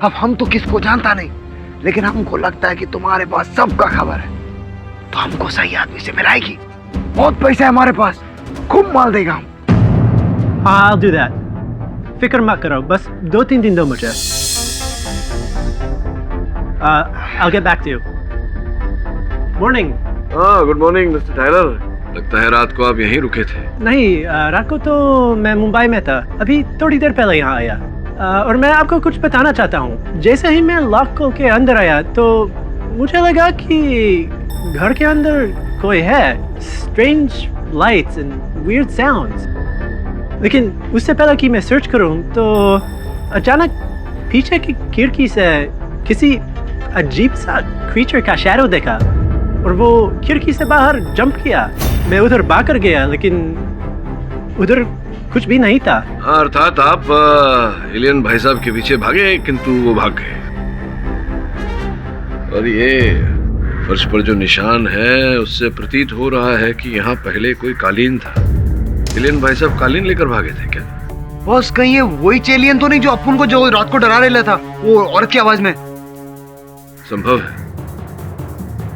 अब हम तो किसको जानता नहीं, लेकिन हमको लगता है कि तुम्हारे पास सबका खबर है, तो हमको सही आदमी से मिलाएगी। बहुत पैसा है हमारे पास, खूब माल देगा हम। हाँ, I'll do that. फिक्र मत करो, बस 2-3 दिन दो मुझे। I'll get back to you. Morning. हाँ, गुड मॉर्निंग मिस्टर टायलर। लगता है रात को आप यहीं रुके थे। नहीं, रात को तो मैं मुंबई में था, अभी थोड़ी देर पहले यहाँ आया। और मैं आपको कुछ बताना चाहता हूँ। जैसे ही मैं लॉक खोल के अंदर आया तो मुझे लगा कि घर के अंदर कोई है। Strange lights and weird sounds. लेकिन उससे पहले कि मैं सर्च करूँ तो अचानक पीछे की खिड़की से किसी अजीब सा क्रीचर का शैडो देखा और वो खिड़की से बाहर जंप किया। मैं उधर भाग गया, लेकिन उधर कुछ भी नहीं था। हाँ, अर्थात आप एलियन भाई साहब के पीछे भागे, किंतु वो भाग गए। और ये फर्श पर जो निशान है उससे प्रतीत हो रहा है कि यहाँ पहले कोई कालीन था। एलियन भाई साहब कालीन लेकर भागे थे क्या? बॉस, कहीं ये वही चेलियन तो नहीं जो अपन को जो रात को डरा रहा था, वो औरत की आवाज में? संभव है।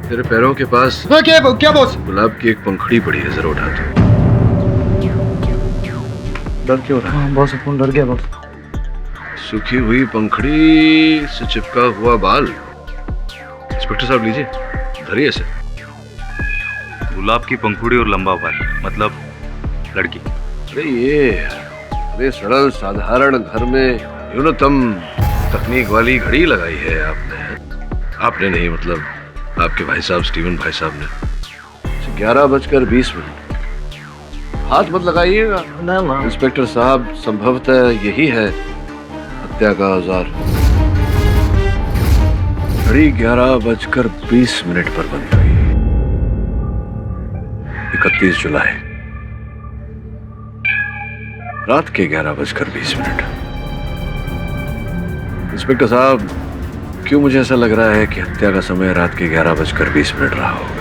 तेरे पैरों के पास क्या बॉस? गुलाब की एक पंखुड़ी पड़ी है, जरा उठा दो। डर क्यों रहा? हाँ बॉस, अपन डर गया बॉस। सूखी हुई पंखुड़ी से चिपका हुआ बाल। इंस्पेक्टर साहब लीजिए, धरिए इसे। गुलाब की पंखुड़ी और लंबा बाल, मतलब लड़की। अरे सरल साधारण घर में न्यूनतम तकनीक वाली घड़ी लगाई है आपने नहीं, मतलब आपके भाई साहब स्टीवन भाई साहब ने। 11:20। हाथ मत लगाइएगा। इंस्पेक्टर साहब, संभवतः यही है हत्या का औजार। घड़ी 11:20 पर बंद हुई। 31 जुलाई, रात के 11:20। इंस्पेक्टर साहब, क्यों मुझे ऐसा लग रहा है कि हत्या का समय रात के 11:20 रहा होगा?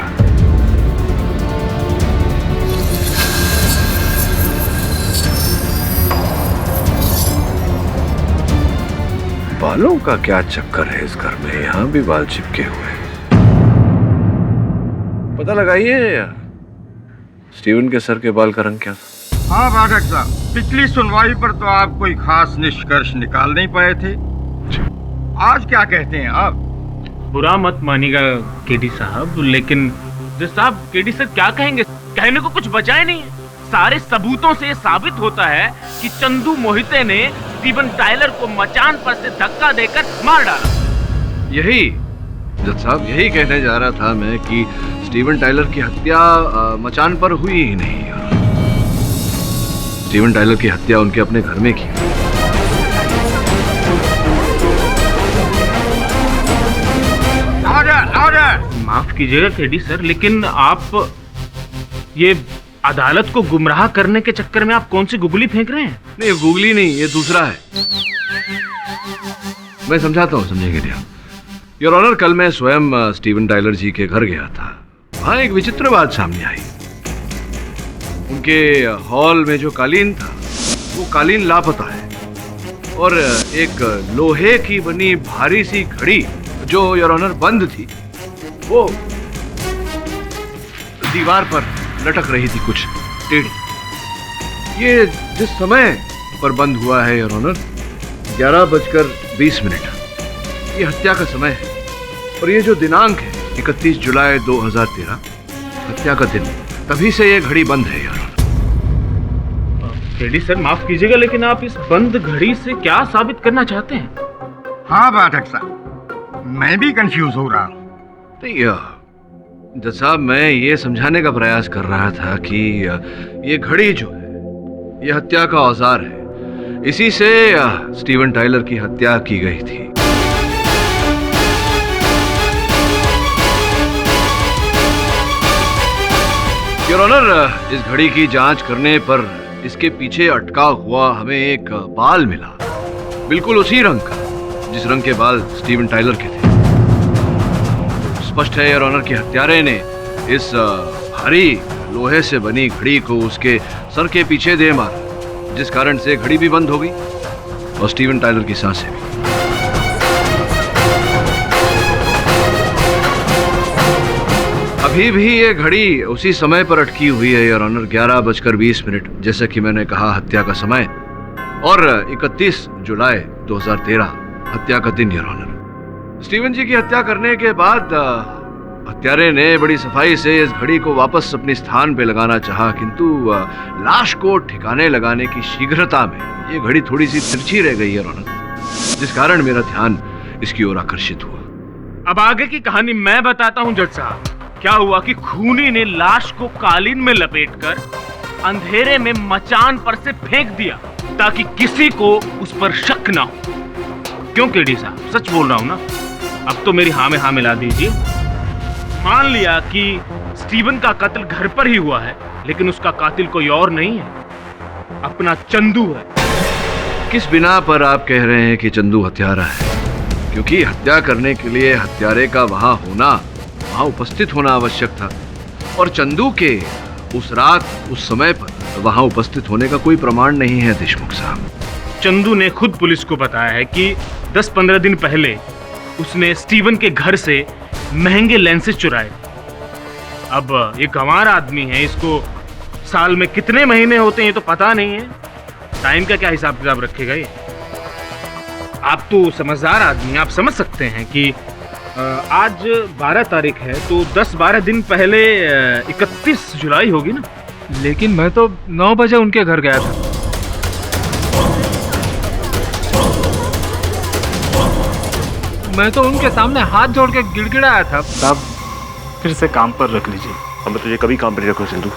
बालों का क्या चक्कर है इस घर में? यहाँ भी बाल चिपके हुए। पता लगाइए स्टीवन के सर के बाल का रंग क्या था? हाँ पाठक साहब, पिछली सुनवाई पर तो आप कोई खास निष्कर्ष निकाल नहीं पाए थे। आज क्या कहते हैं आप? बुरा मत मानिएगा केडी साहब, लेकिन साहब केडी सर क्या कहेंगे? कहने को कुछ बचा ही नहीं है। सारे सबूतों से साबित होता है कि चंदू मोहिते ने स्टीवन टायलर को मचान पर से धक्का देकर मार डाला। यही जज साहब, यही कहने जा रहा था मैं कि स्टीवन टायलर की हत्या मचान पर हुई ही नहीं। स्टीवन टायलर की हत्या उनके अपने घर में की। माफ कीजिएगा केडी सर, लेकिन आप ये अदालत को गुमराह करने के चक्कर में आप कौन सी गुगली फेंक रहे हैं? नहीं, गुगली नहीं, ये दूसरा है। मैं समझाता हूँ, समझेंगे नहीं आप। योर ऑनर, कल मैं स्वयं स्टीवन टायलर जी के घर गया था। वहाँ एक विचित्र बात सामने आई। उनके हॉल में जो कालीन था वो कालीन लापता है, और एक लोहे की बनी भारी सी घड़ी जो योर ऑनर बंद थी वो दीवार पर लटक रही थी कुछ टेढ़ी। ये जिस समय पर बंद हुआ है योर ऑनर 11:20, ये हत्या का समय है। और ये जो दिनांक है 31 जुलाई 2013, हत्या का दिन, तभी से ये घड़ी बंद है यार। केडी सर माफ कीजिएगा, लेकिन आप इस बंद घड़ी से क्या साबित करना चाहते हैं? हाँ पाठक साहब, मैं भी कंफ्यूज हो रहा हूँ। जज साहब, मैं ये समझाने का प्रयास कर रहा था कि ये घड़ी जो है ये हत्या का औजार है। इसी से स्टीवन टाइलर की हत्या की गई थी। योर ऑनर, इस घड़ी की जांच करने पर इसके पीछे अटका हुआ हमें एक बाल मिला, बिल्कुल उसी रंग का जिस रंग के बाल स्टीवन टाइलर के थे। स्पष्ट है योर ऑनर कि हत्यारे ने इस भारी लोहे से बनी घड़ी को उसके सर के पीछे दे मारा, जिस कारण से घड़ी भी बंद हो गई और स्टीवन टाइलर की सांसें भी। अभी भी ये घड़ी उसी समय पर अटकी हुई है योर ऑनर, 11:20, जैसा कि मैंने कहा हत्या का समय, और 31 जुलाई 2013 हत्या का दिन योर ऑनर। स्टीवन जी की हत्या करने के बाद हत्यारे ने बड़ी सफाई से इस घड़ी को वापस अपने स्थान पे लगाना चाहा, किंतु लाश को ठिकाने लगाने की शीघ्रता में ये घड़ी थोड़ी सी तिरछी रह गई योर ऑनर, जिस कारण मेरा ध्यान इसकी ओर आकर्षित हुआ। अब आगे की कहानी मैं बताता हूँ जज साहब। क्या हुआ कि खूनी ने लाश को कालीन में लपेटकर अंधेरे में मचान पर से फेंक दिया ताकि किसी को उस पर शक ना हो। क्यों केडी साहब, सच बोल रहा हूं ना? अब तो मेरी हाँ में हाँ मिला दीजिए। मान लिया कि स्टीवन का कत्ल घर पर ही हुआ है, लेकिन उसका कातिल कोई और नहीं है, अपना चंदू है। किस बिना पर आप कह रहे हैं कि चंदू हत्यारा है? क्योंकि हत्या करने के लिए हत्यारे का वहां होना, वहां उपस्थित होना आवश्यक था, और चंदू के उस रात उस समय पर वहां उपस्थित होने का कोई प्रमाण नहीं है देशमुख साहब। चंदू ने खुद पुलिस को बताया है कि 10-15 दिन पहले उसने स्टीवन के घर से महंगे लेंसेज चुराए। अब ये गंवार आदमी है, इसको साल में कितने महीने होते हैं तो पता नहीं है, टाइम का क्या हिसाब किताब रखेगा ये? आप तो समझदार आदमी, आप समझ सकते हैं कि आज 12 तारीख है तो 10-12 दिन पहले 31 जुलाई होगी ना। लेकिन मैं तो 9 बजे उनके घर गया था। मैं तो उनके सामने हाथ जोड़ के गिड़गिड़ाया था। साहब फिर से काम पर रख लीजिए। अब मैं तुझे कभी काम पर नहीं रखूं सिंधु।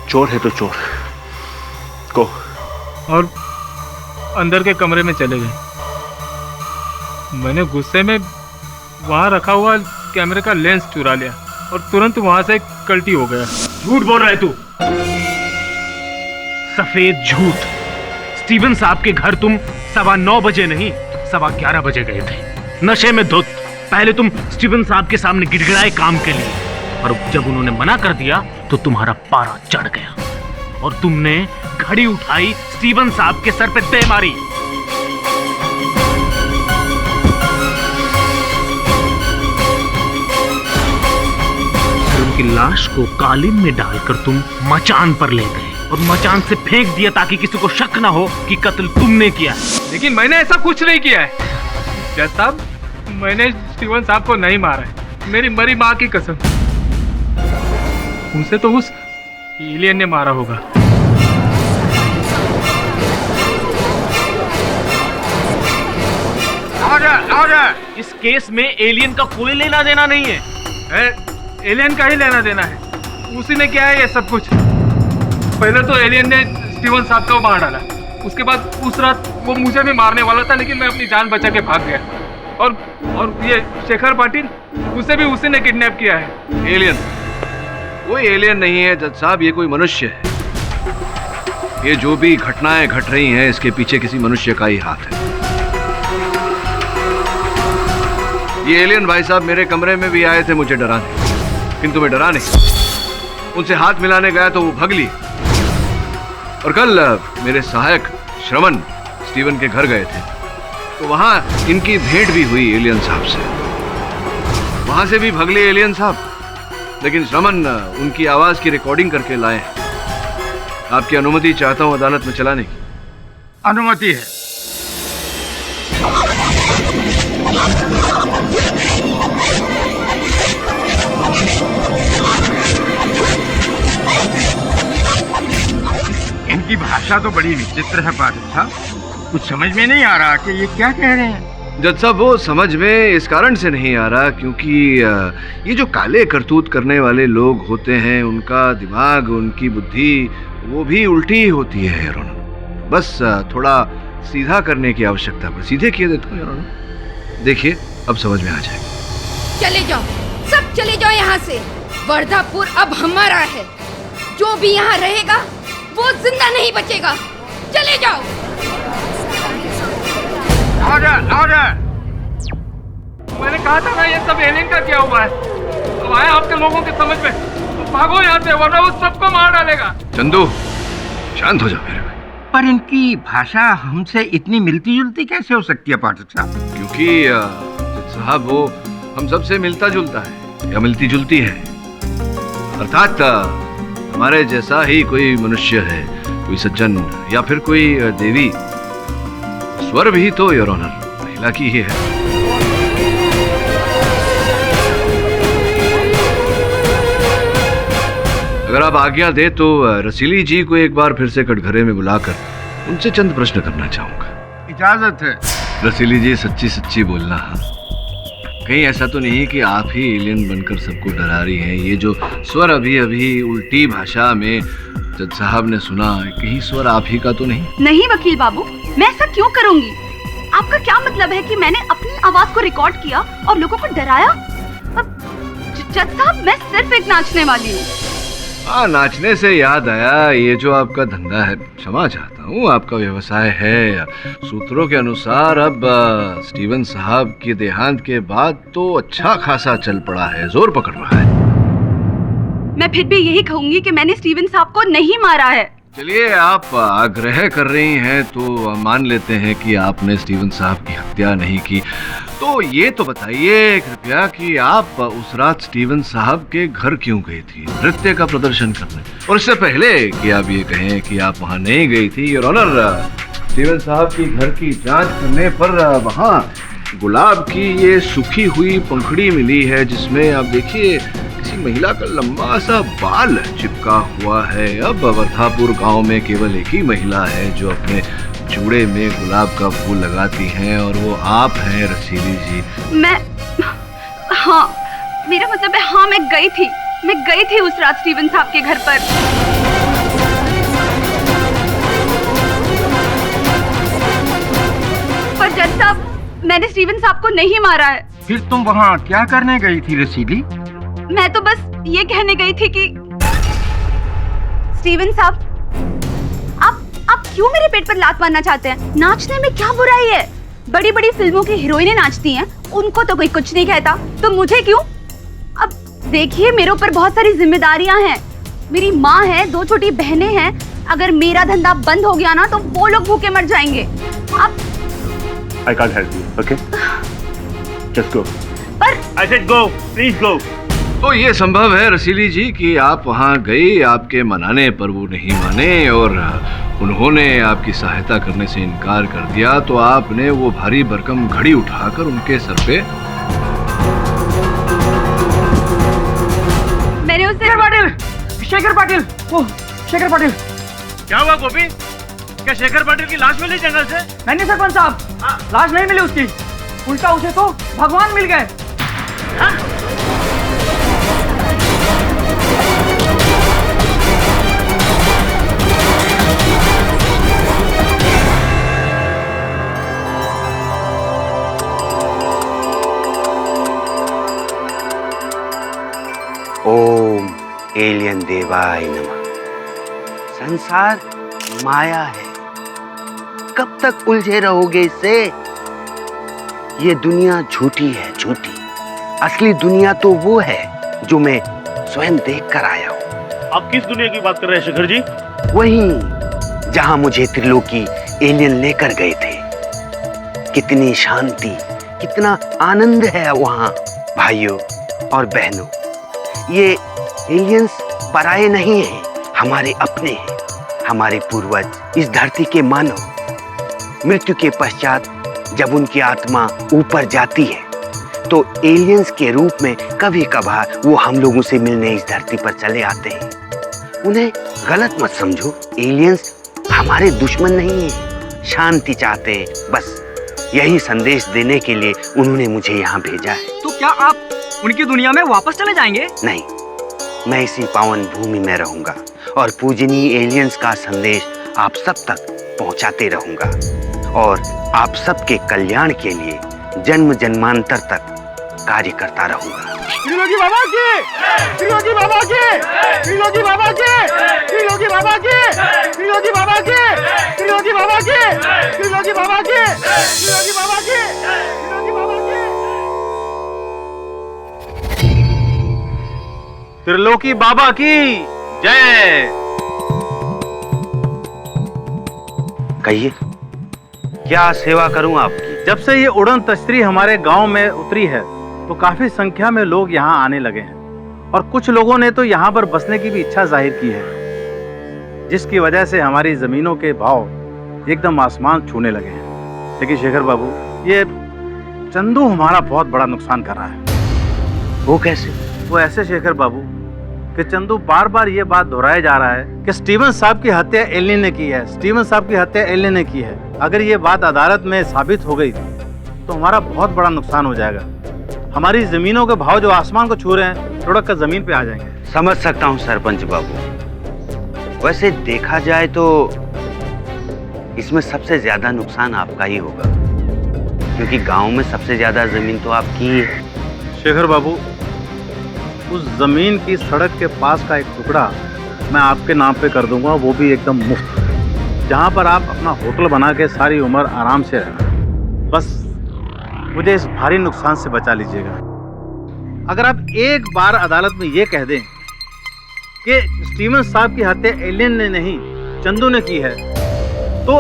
चोर है तो चोर को। और अंदर के कमरे में चले गए। मैंने गुस्से में वहां रखा हुआ कैमरे का लेंस चुरा लिया और तुरंत वहां से कल्टी हो गया। झूठ बोल रहा है तू, सफेद झूठ। स्टीवन साहब के घर तुम 9:15 बजे नहीं 11:15 बजे गए थे, नशे में धुत। पहले तुम स्टीवन साहब के सामने गिड़गिड़ाए काम के लिए, और जब उन्होंने मना कर दिया तो तुम्हारा पारा चढ़ गया और तुमने घड़ी उठाई, स्टीवन साहब के सर पे दे मारी। उनकी लाश को कालीन में डालकर तुम मचान पर ले गए और मचान से फेंक दिया ताकि किसी को शक ना हो कि कत्ल तुमने किया है। लेकिन मैंने ऐसा कुछ नहीं किया है जज साहब। मैंने स्टीवन साहब को नहीं मारा है, मेरी मरी माँ की कसम। उनसे तो उस एलियन ने मारा होगा। इस केस में एलियन का कोई लेना देना नहीं है। एलियन का ही लेना देना है, उसी ने किया है ये सब कुछ। पहले तो एलियन ने स्टीवन साहब को मार डाला, उसके बाद उस रात वो मुझे भी मारने वाला था, लेकिन मैं अपनी जान बचा के भाग गया। और ये शेखर पाटिल, उसे भी उसी ने किडनैप किया है। एलियन? कोई एलियन नहीं है जज साहब, ये कोई मनुष्य है। ये जो भी घटनाएं घट रही हैं, इसके पीछे किसी मनुष्य का ही हाथ है। ये एलियन भाई साहब मेरे कमरे में भी आए थे मुझे डराने, किंतु मैं डरा नहीं। उनसे हाथ मिलाने गया तो वो भाग लिए। और कल मेरे सहायक श्रवण स्टीवन के घर गए थे, तो वहां इनकी भेंट भी हुई एलियन साहब से। वहां से भी भगले एलियन साहब, लेकिन श्रवण उनकी आवाज की रिकॉर्डिंग करके लाए। आपकी अनुमति चाहता हूं अदालत में चलाने की। अनुमति है। इनकी भाषा तो बड़ी विचित्र है पाटिल साहब, कुछ समझ में नहीं आ रहा कि ये क्या कह रहे हैं। जज साहब वो समझ में इस कारण से नहीं आ रहा क्योंकि ये जो काले करतूत करने वाले लोग होते हैं, उनका दिमाग, उनकी बुद्धि वो भी उल्टी ही होती है। बस थोड़ा सीधा करने की आवश्यकता पर सीधे किए देता हूँ योर ऑनर। देखिए अब समझ में आ जाएगा। चले जाओ, सब चले जाओ यहाँ से। वर्धापुर अब हमारा है। जो भी यहाँ रहेगा वो जिंदा नहीं बचेगा। चले जाओ। ऑर्डर। मैंने कहा था ना ये सब एलियन का किया हुआ है। अब आया आपके लोगों की समझ में, तो भागो यहाँ से वरना वो सबको मार डालेगा। चंदू शांत हो जाओ मेरे भाई। पर इनकी भाषा हमसे इतनी मिलती जुलती कैसे हो सकती है पाठक साहब? क्योंकि साहब वो हम सबसे मिलता जुलता है या मिलती जुलती है, अर्थात हमारे जैसा ही कोई मनुष्य है, कोई सज्जन या फिर कोई देवी। स्वर भी तो योर ऑनर महिला की ही है। अगर आप आज्ञा दे तो रसीली जी को एक बार फिर से कटघरे में बुलाकर उनसे चंद प्रश्न करना चाहूंगा। इजाजत है। रसीली जी सच्ची सच्ची बोलना, हाँ कहीं ऐसा तो नहीं कि आप ही एलियन बनकर सबको डरा रही हैं? ये जो स्वर अभी अभी उल्टी भाषा में जज साहब ने सुना, कहीं स्वर आप ही का तो नहीं? नहीं वकील बाबू, मैं ऐसा क्यों करूंगी? आपका क्या मतलब है कि मैंने अपनी आवाज को रिकॉर्ड किया और लोगों को डराया? जज साहब मैं सिर्फ एक नाचने वाली हूँ। हाँ, नाचने से याद आया, ये जो आपका धंधा है, क्षमा चाहता हूँ, आपका व्यवसाय है, सूत्रों के अनुसार अब स्टीवन साहब के देहांत के बाद तो अच्छा खासा चल पड़ा है, जोर पकड़ रहा है। मैं फिर भी यही कहूंगी कि मैंने स्टीवन साहब को नहीं मारा है। चलिए आप आग्रह कर रही हैं तो मान लेते हैं कि आपने स्टीवन साहब की हत्या नहीं की। तो ये तो बताइए कृपया कि आप उस रात स्टीवन साहब के घर क्यों गई थी नृत्य का प्रदर्शन करने, और इससे पहले कि आप ये कहें कि आप वहां नहीं गई थी योर ऑनर, स्टीवन साहब की घर की जांच करने पर वहां गुलाब की ये सूखी हुई पंखड़ी मिली है, जिसमें आप देखिए किसी महिला का लंबा सा बाल चिपका हुआ है। अब वर्धापुर गांव में केवल एक ही महिला है जो अपने चूड़े में गुलाब का फूल लगाती हैं, और वो आप हैं रसीली जी। मैं हाँ, मेरा मतलब है हाँ, मैं गई थी उस रात स्टीवन साहब के घर पर। पर जज साहब मैंने स्टीवन साहब को नहीं मारा है। फिर तुम वहाँ क्या करने गई थी रसीली? मैं तो बस ये कहने गई थी कि स्टीवन साहब आप क्यों मेरे पेट पर लात मारना चाहते हैं? नाचने में क्या बुराई है? बड़ी बड़ी फिल्मों की हीरोइनें नाचती हैं, उनको तो कोई कुछ नहीं कहता, तो मुझे क्यों? अब देखिए मेरे ऊपर बहुत सारी जिम्मेदारियां हैं। मेरी माँ है, 2 छोटी बहनें हैं। अगर मेरा धंधा बंद हो गया ना तो वो लोग भूखे मर जाएंगे। अब I can't help you, okay? Just go. पर I said go, please go. तो ये संभव है रसीली जी कि आप वहां गई, आपके मनाने पर वो नहीं माने और उन्होंने आपकी सहायता करने से इनकार कर दिया, तो आपने वो भारी भरकम घड़ी उठाकर उनके सर पे। मैंने उससे शेखर पाटिल क्या हुआ गोपी? क्या शेखर पाटिल की लाश मिली जंगल से? नहीं सरपंच साहब, लाश नहीं मिली उसकी, उल्टा उसे तो भगवान मिल गए। ओम एलियन देवाय नमः। संसार माया है, कब तक उलझे रहोगे इससे? ये दुनिया झूठी है, झूठी। असली दुनिया तो वो है जो मैं स्वयं देख कर आया हूँ। आप किस दुनिया की बात कर रहे हैं शेखर जी? वहीं जहां मुझे त्रिलोकी एलियन लेकर गए थे। कितनी शांति, कितना आनंद है वहां। भाइयों और बहनों, ये एलियंस पराये नहीं हैं, हमारे अपने हैं, हमारे पूर्वज, इस धरती के मानव। मृत्यु के पश्चात जब उनकी आत्मा ऊपर जाती है तो एलियंस के रूप में कभी कभार वो हम लोगों से मिलने इस धरती पर चले आते हैं। उन्हें गलत मत समझो, एलियंस हमारे दुश्मन नहीं हैं, शांति चाहते हैं। बस यही संदेश देने के लिए उन्होंने मुझे यहाँ भेजा है। तो क्या आप उनकी दुनिया में वापस चले जाएंगे? नहीं, मैं इसी पावन भूमि में रहूंगा और पूजनीय एलियंस का संदेश आप सब तक पहुंचाते रहूंगा और आप सबके कल्याण के लिए जन्म जन्मांतर तक कार्य करता रहूंगा। त्रिलोकी बाबा की, त्रिलोकी बाबा की, त्रिलोकी बाबा की, त्रिलोकी बाबा की, त्रिलोकी बाबा की, त्रिलोकी बाबा की, त्रिलोकी बाबा की, त्रिलोकी बाबा की, त्रिलोकी बाबा की। त्रिलोकी बाबा की जय। कहिए, क्या सेवा करूं आपकी? जब से ये उड़न तश्तरी हमारे गांव में उतरी है तो काफी संख्या में लोग यहाँ आने लगे हैं और कुछ लोगों ने तो यहाँ पर बसने की भी इच्छा जाहिर की है, जिसकी वजह से हमारी जमीनों के भाव एकदम आसमान छूने लगे हैं। लेकिन शेखर बाबू, ये चंदू हमारा बहुत बड़ा नुकसान कर रहा है। वो कैसे? वो ऐसे शेखर बाबू कि चंदू बार बार ये बात दोहराया जा रहा है कि स्टीवन साहब की हत्या एलियन ने की है, स्टीवन साहब की हत्या एलियन ने की है। अगर ये बात अदालत में साबित हो गई तो हमारा बहुत बड़ा नुकसान हो जाएगा। हमारी जमीनों के भाव जो आसमान को छू रहे हैं, लुढ़क कर जमीन पे आ जाएंगे। समझ सकता हूँ सरपंच बाबू। वैसे देखा जाए तो इसमें सबसे ज्यादा नुकसान आपका ही होगा, क्योंकि गांव में सबसे ज्यादा जमीन तो आपकी ही है। शेखर बाबू, उस जमीन की सड़क के पास का एक टुकड़ा मैं आपके नाम पे कर दूंगा, वो भी एकदम मुफ्त, जहाँ पर आप अपना होटल बना के सारी उम्र आराम से रहना। बस मुझे इस भारी नुकसान से बचा लीजिएगा। अगर आप एक बार अदालत में ये कह दें कि स्टीवन साहब की हत्या एलियन ने नहीं चंदू ने की है, तो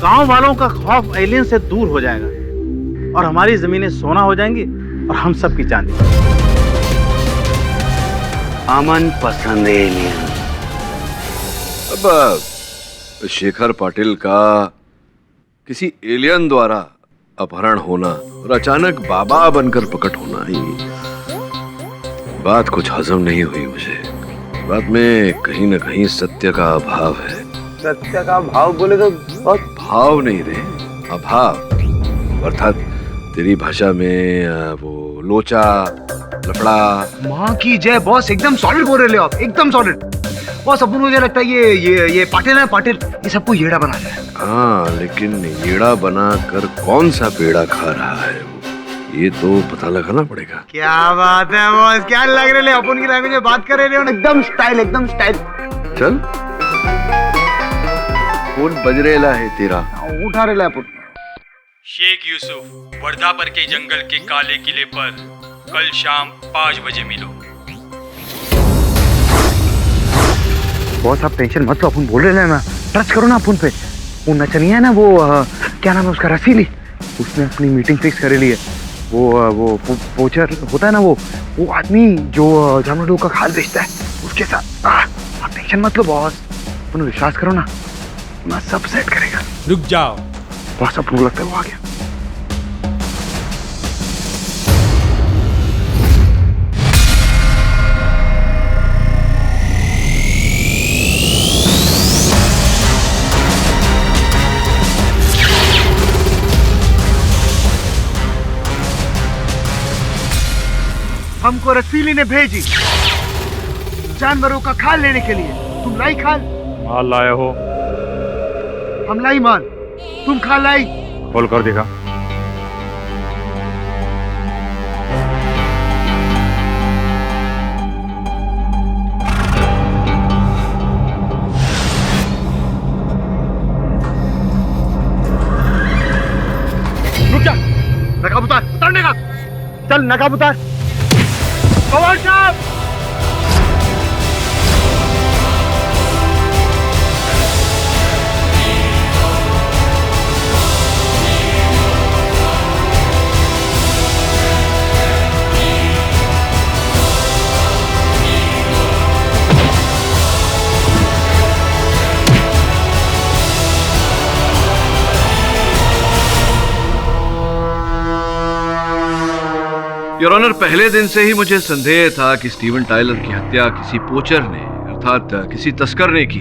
गांव वालों का खौफ एलियन से दूर हो जाएगा और हमारी जमीनें सोना हो जाएंगी और हम सब की चांदी। अमन पसंद एलियन। अब शेखर पाटिल का किसी एलियन द्वारा अपहरण होना और अचानक बाबा बनकर प्रकट होना ही बात कुछ हजम नहीं हुई मुझे। बात में कहीं न कहीं सत्य का अभाव है। सत्य का भाव बोले तो बहुत भाव नहीं रे, अभाव। अर्थात तेरी भाषा में वो लोचा लफड़ा। माँ की जय बॉस, एकदम सॉलिड बोल रहे हो आप, एकदम सॉलिड बॉस। अपन मुझे लगता है ये पाटिल है, पाटिल ये सबको येड़ा बना रहा है। हाँ, लेकिन येड़ा बना कर कौन सा पेड़ा खा रहा है वो, ये तो पता लगाना पड़ेगा। क्या बात है बॉस, क्या लग रहे हैं अपन की लैंग्वेज में बात कर रहे हो, एकदम स्टाइल, एकदम स्टाइल। चल, फोन बज रेला है तेरा, उठा रेला अपन। शेख यूसुफ, वर्धापर के जंगल के काले किले पर कल शाम 5 बजे मिलो। बॉस आप टेंशन मत लो, अपन बोल रहे हैं ना, ट्रस्ट करो ना अपन पे। वो नचनिया है ना, वो क्या नाम है उसका, रसीली, उसने अपनी मीटिंग फिक्स कर ली है। वो पोचर होता है ना, वो आदमी जो जानवर लोगों का खाल बेचता है, उसके साथ। आप टेंशन मत लो बॉस, अपन विश्वास करो ना, मैं सब सेट करेगा। रुक जाओ बॉस, अपन लगता है वो आ गया। हमको रसीली ने भेजी जानवरों का खाल लेने के लिए। तुम लाई खाल? माल लाया हो? हम लाई माल, तुम खाल लाई? खोल कर दिखा। रुक जा, नकाब उतार, उतारने का। चल नकाब उतार। कवर साहब, योर ऑनर, पहले दिन से ही मुझे संदेह था कि स्टीवन टायलर की हत्या किसी पोचर ने, अर्थात किसी तस्कर ने की,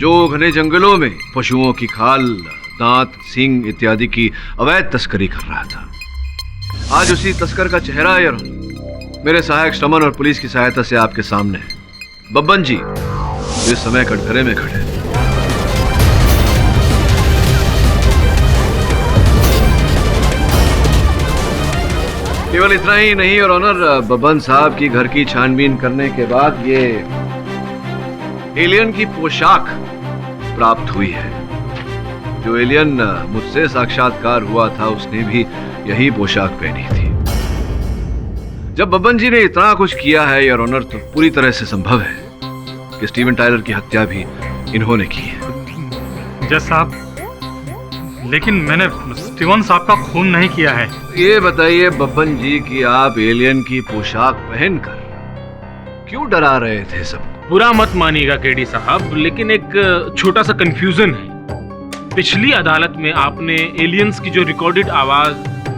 जो घने जंगलों में पशुओं की खाल, दांत, सींग इत्यादि की अवैध तस्करी कर रहा था। आज उसी तस्कर का चेहरा योर ऑनर मेरे सहायक श्रमन और पुलिस की सहायता से आपके सामने है। बब्बन जी इस समय कटघरे में खड़े। केवल इतना ही नहीं और ऑनर, बब्बन साहब की घर की छानबीन करने के बाद ये एलियन की पोशाक प्राप्त हुई है। जो एलियन मुझसे साक्षात्कार हुआ था उसने भी यही पोशाक पहनी थी। जब बब्बन जी ने इतना कुछ किया है योर ऑनर, तो पूरी तरह से संभव है कि स्टीवन टायलर की हत्या भी इन्होंने की है। जज साहब, लेकिन मैंने स्टीवन साहब का खून नहीं किया है। ये बताइए बब्बन जी कि आप एलियन की पोशाक पहनकर क्यों डरा रहे थे सब? बुरा मत मानिएगा केडी साहब, लेकिन एक छोटा सा कंफ्यूजन है। पिछली अदालत में आपने एलियंस की जो रिकॉर्डेड आवाज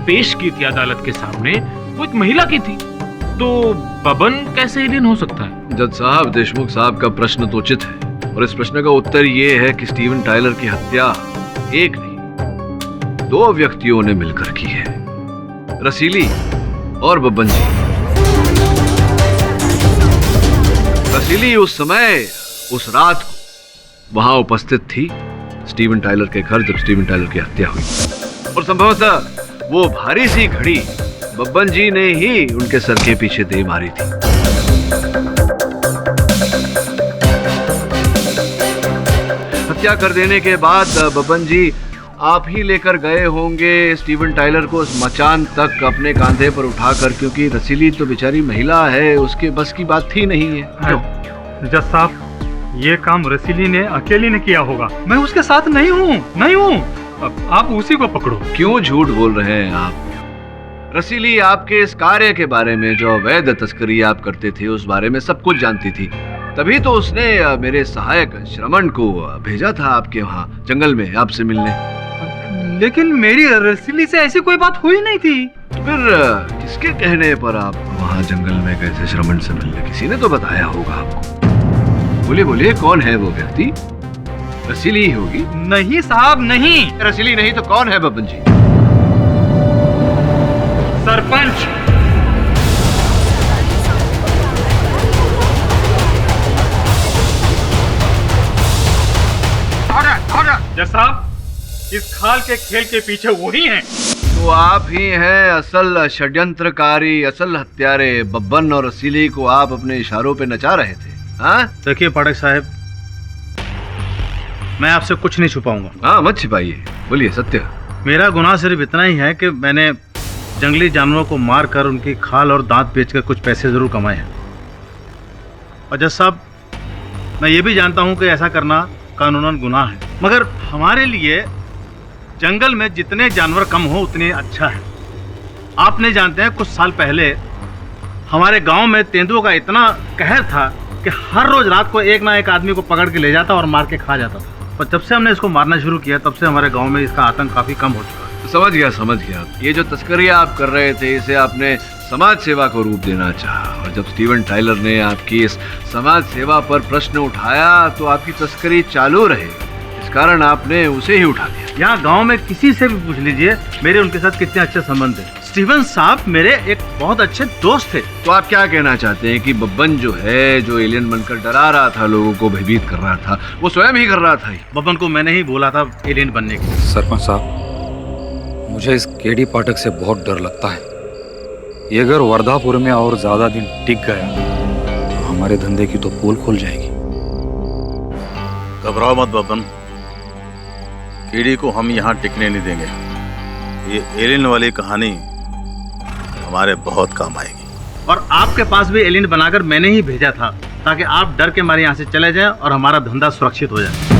पेश की थी अदालत के सामने, वो एक महिला की थी, तो बब्बन कैसे एलियन हो सकता है? जज साहब, देशमुख साहब का प्रश्न तो उचित है और इस प्रश्न का उत्तर ये है कि स्टीवन टायलर की हत्या एक नहीं 2 व्यक्तियों ने मिलकर की है, रसीली और बब्बन जी। रसीली उस समय, उस रात को वहां उपस्थित थी स्टीवन टायलर के घर जब स्टीवन टायलर की हत्या हुई, और संभवतः वो भारी सी घड़ी बब्बन जी ने ही उनके सर के पीछे दे मारी थी। हत्या कर देने के बाद बब्बन जी आप ही लेकर गए होंगे स्टीवन टायलर को स्मशान तक अपने कांधे पर उठाकर, क्योंकि रसीली तो बेचारी महिला है, उसके बस की बात ही नहीं है। जज साहब, ये काम रसीली ने अकेली ने किया होगा, मैं उसके साथ नहीं हूँ। आप उसी को पकड़ो। क्यों झूठ बोल रहे हैं आप? रसीली आपके इस कार्य के बारे में, जो अवैध तस्करी आप करते थे, उस बारे में सब कुछ जानती थी, तभी तो उसने मेरे सहायक श्रमण को भेजा था आपके वहाँ जंगल में आपसे मिलने। लेकिन मेरी रसीली से ऐसी कोई बात हुई नहीं थी। फिर किसके कहने पर आप वहाँ जंगल में गए थे श्रमण से मिलने? किसी ने तो बताया होगा आपको। बोलिए बोलिए, कौन है वो व्यक्ति? रसीली ही होगी। नहीं साहब, नहीं। रसीली नहीं तो कौन है बब्बन जी? सरपंच। जज साहब, इस खाल के खेल के पीछे वही हैं। तो आप ही हैं असल षड्यंत्रकारी, असल हत्यारे। बब्बन और रसीली को आप अपने इशारों पे नचा रहे थे। हाँ, देखिए पाठक साहब, मैं आपसे कुछ नहीं छुपाऊंगा। हाँ, मत छिपाइए, बोलिए सत्य। मेरा गुनाह सिर्फ इतना ही है कि मैंने जंगली जानवरों को मार कर उनकी खाल और दांत बेचकर कुछ पैसे जरूर कमाए हैं। और जज साहब, मैं ये भी जानता हूँ कि ऐसा करना कानूनन गुनाह है, मगर हमारे लिए जंगल में जितने जानवर कम हो उतने अच्छा है। आप नहीं जानते हैं, कुछ साल पहले हमारे गांव में तेंदुओं का इतना कहर था कि हर रोज रात को एक ना एक आदमी को पकड़ के ले जाता और मार के खा जाता था। और जब से हमने इसको मारना शुरू किया, तब से हमारे गांव में इसका आतंक काफी कम हो चुका है। समझ गया। ये जो तस्करियां आप कर रहे थे, इसे आपने समाज सेवा को रूप देना चाहा, और जब स्टीवन टायलर ने आपकी इस समाज सेवा पर प्रश्न उठाया तो आपकी तस्करी चालू रहे, इस कारण आपने उसे ही उठा लिया। यहाँ गांव में किसी से भी पूछ लीजिए, मेरे उनके साथ कितने अच्छे संबंध है। स्टीवन साहब मेरे एक बहुत अच्छे दोस्त थे। तो आप क्या कहना चाहते हैं कि बब्बन जो है, जो एलियन बनकर डरा रहा था, लोगों को भयभीत कर रहा था, वो स्वयं ही कर रहा था? बब्बन को मैंने ही बोला था एलियन बनने के लिए। सरपंच साहब, मुझे इस केडी पाठक से बहुत डर लगता है। ये अगर वर्धापुर में और ज्यादा दिन टिक गया तो हमारे धंधे की तो पोल खुल जाएगी। घबराओ मत बब्बन, कीड़ी को हम यहाँ टिकने नहीं देंगे। ये एलियन वाली कहानी हमारे बहुत काम आएगी। और आपके पास भी एलियन बनाकर मैंने ही भेजा था, ताकि आप डर के मारे यहाँ से चले जाएं और हमारा धंधा सुरक्षित हो जाए।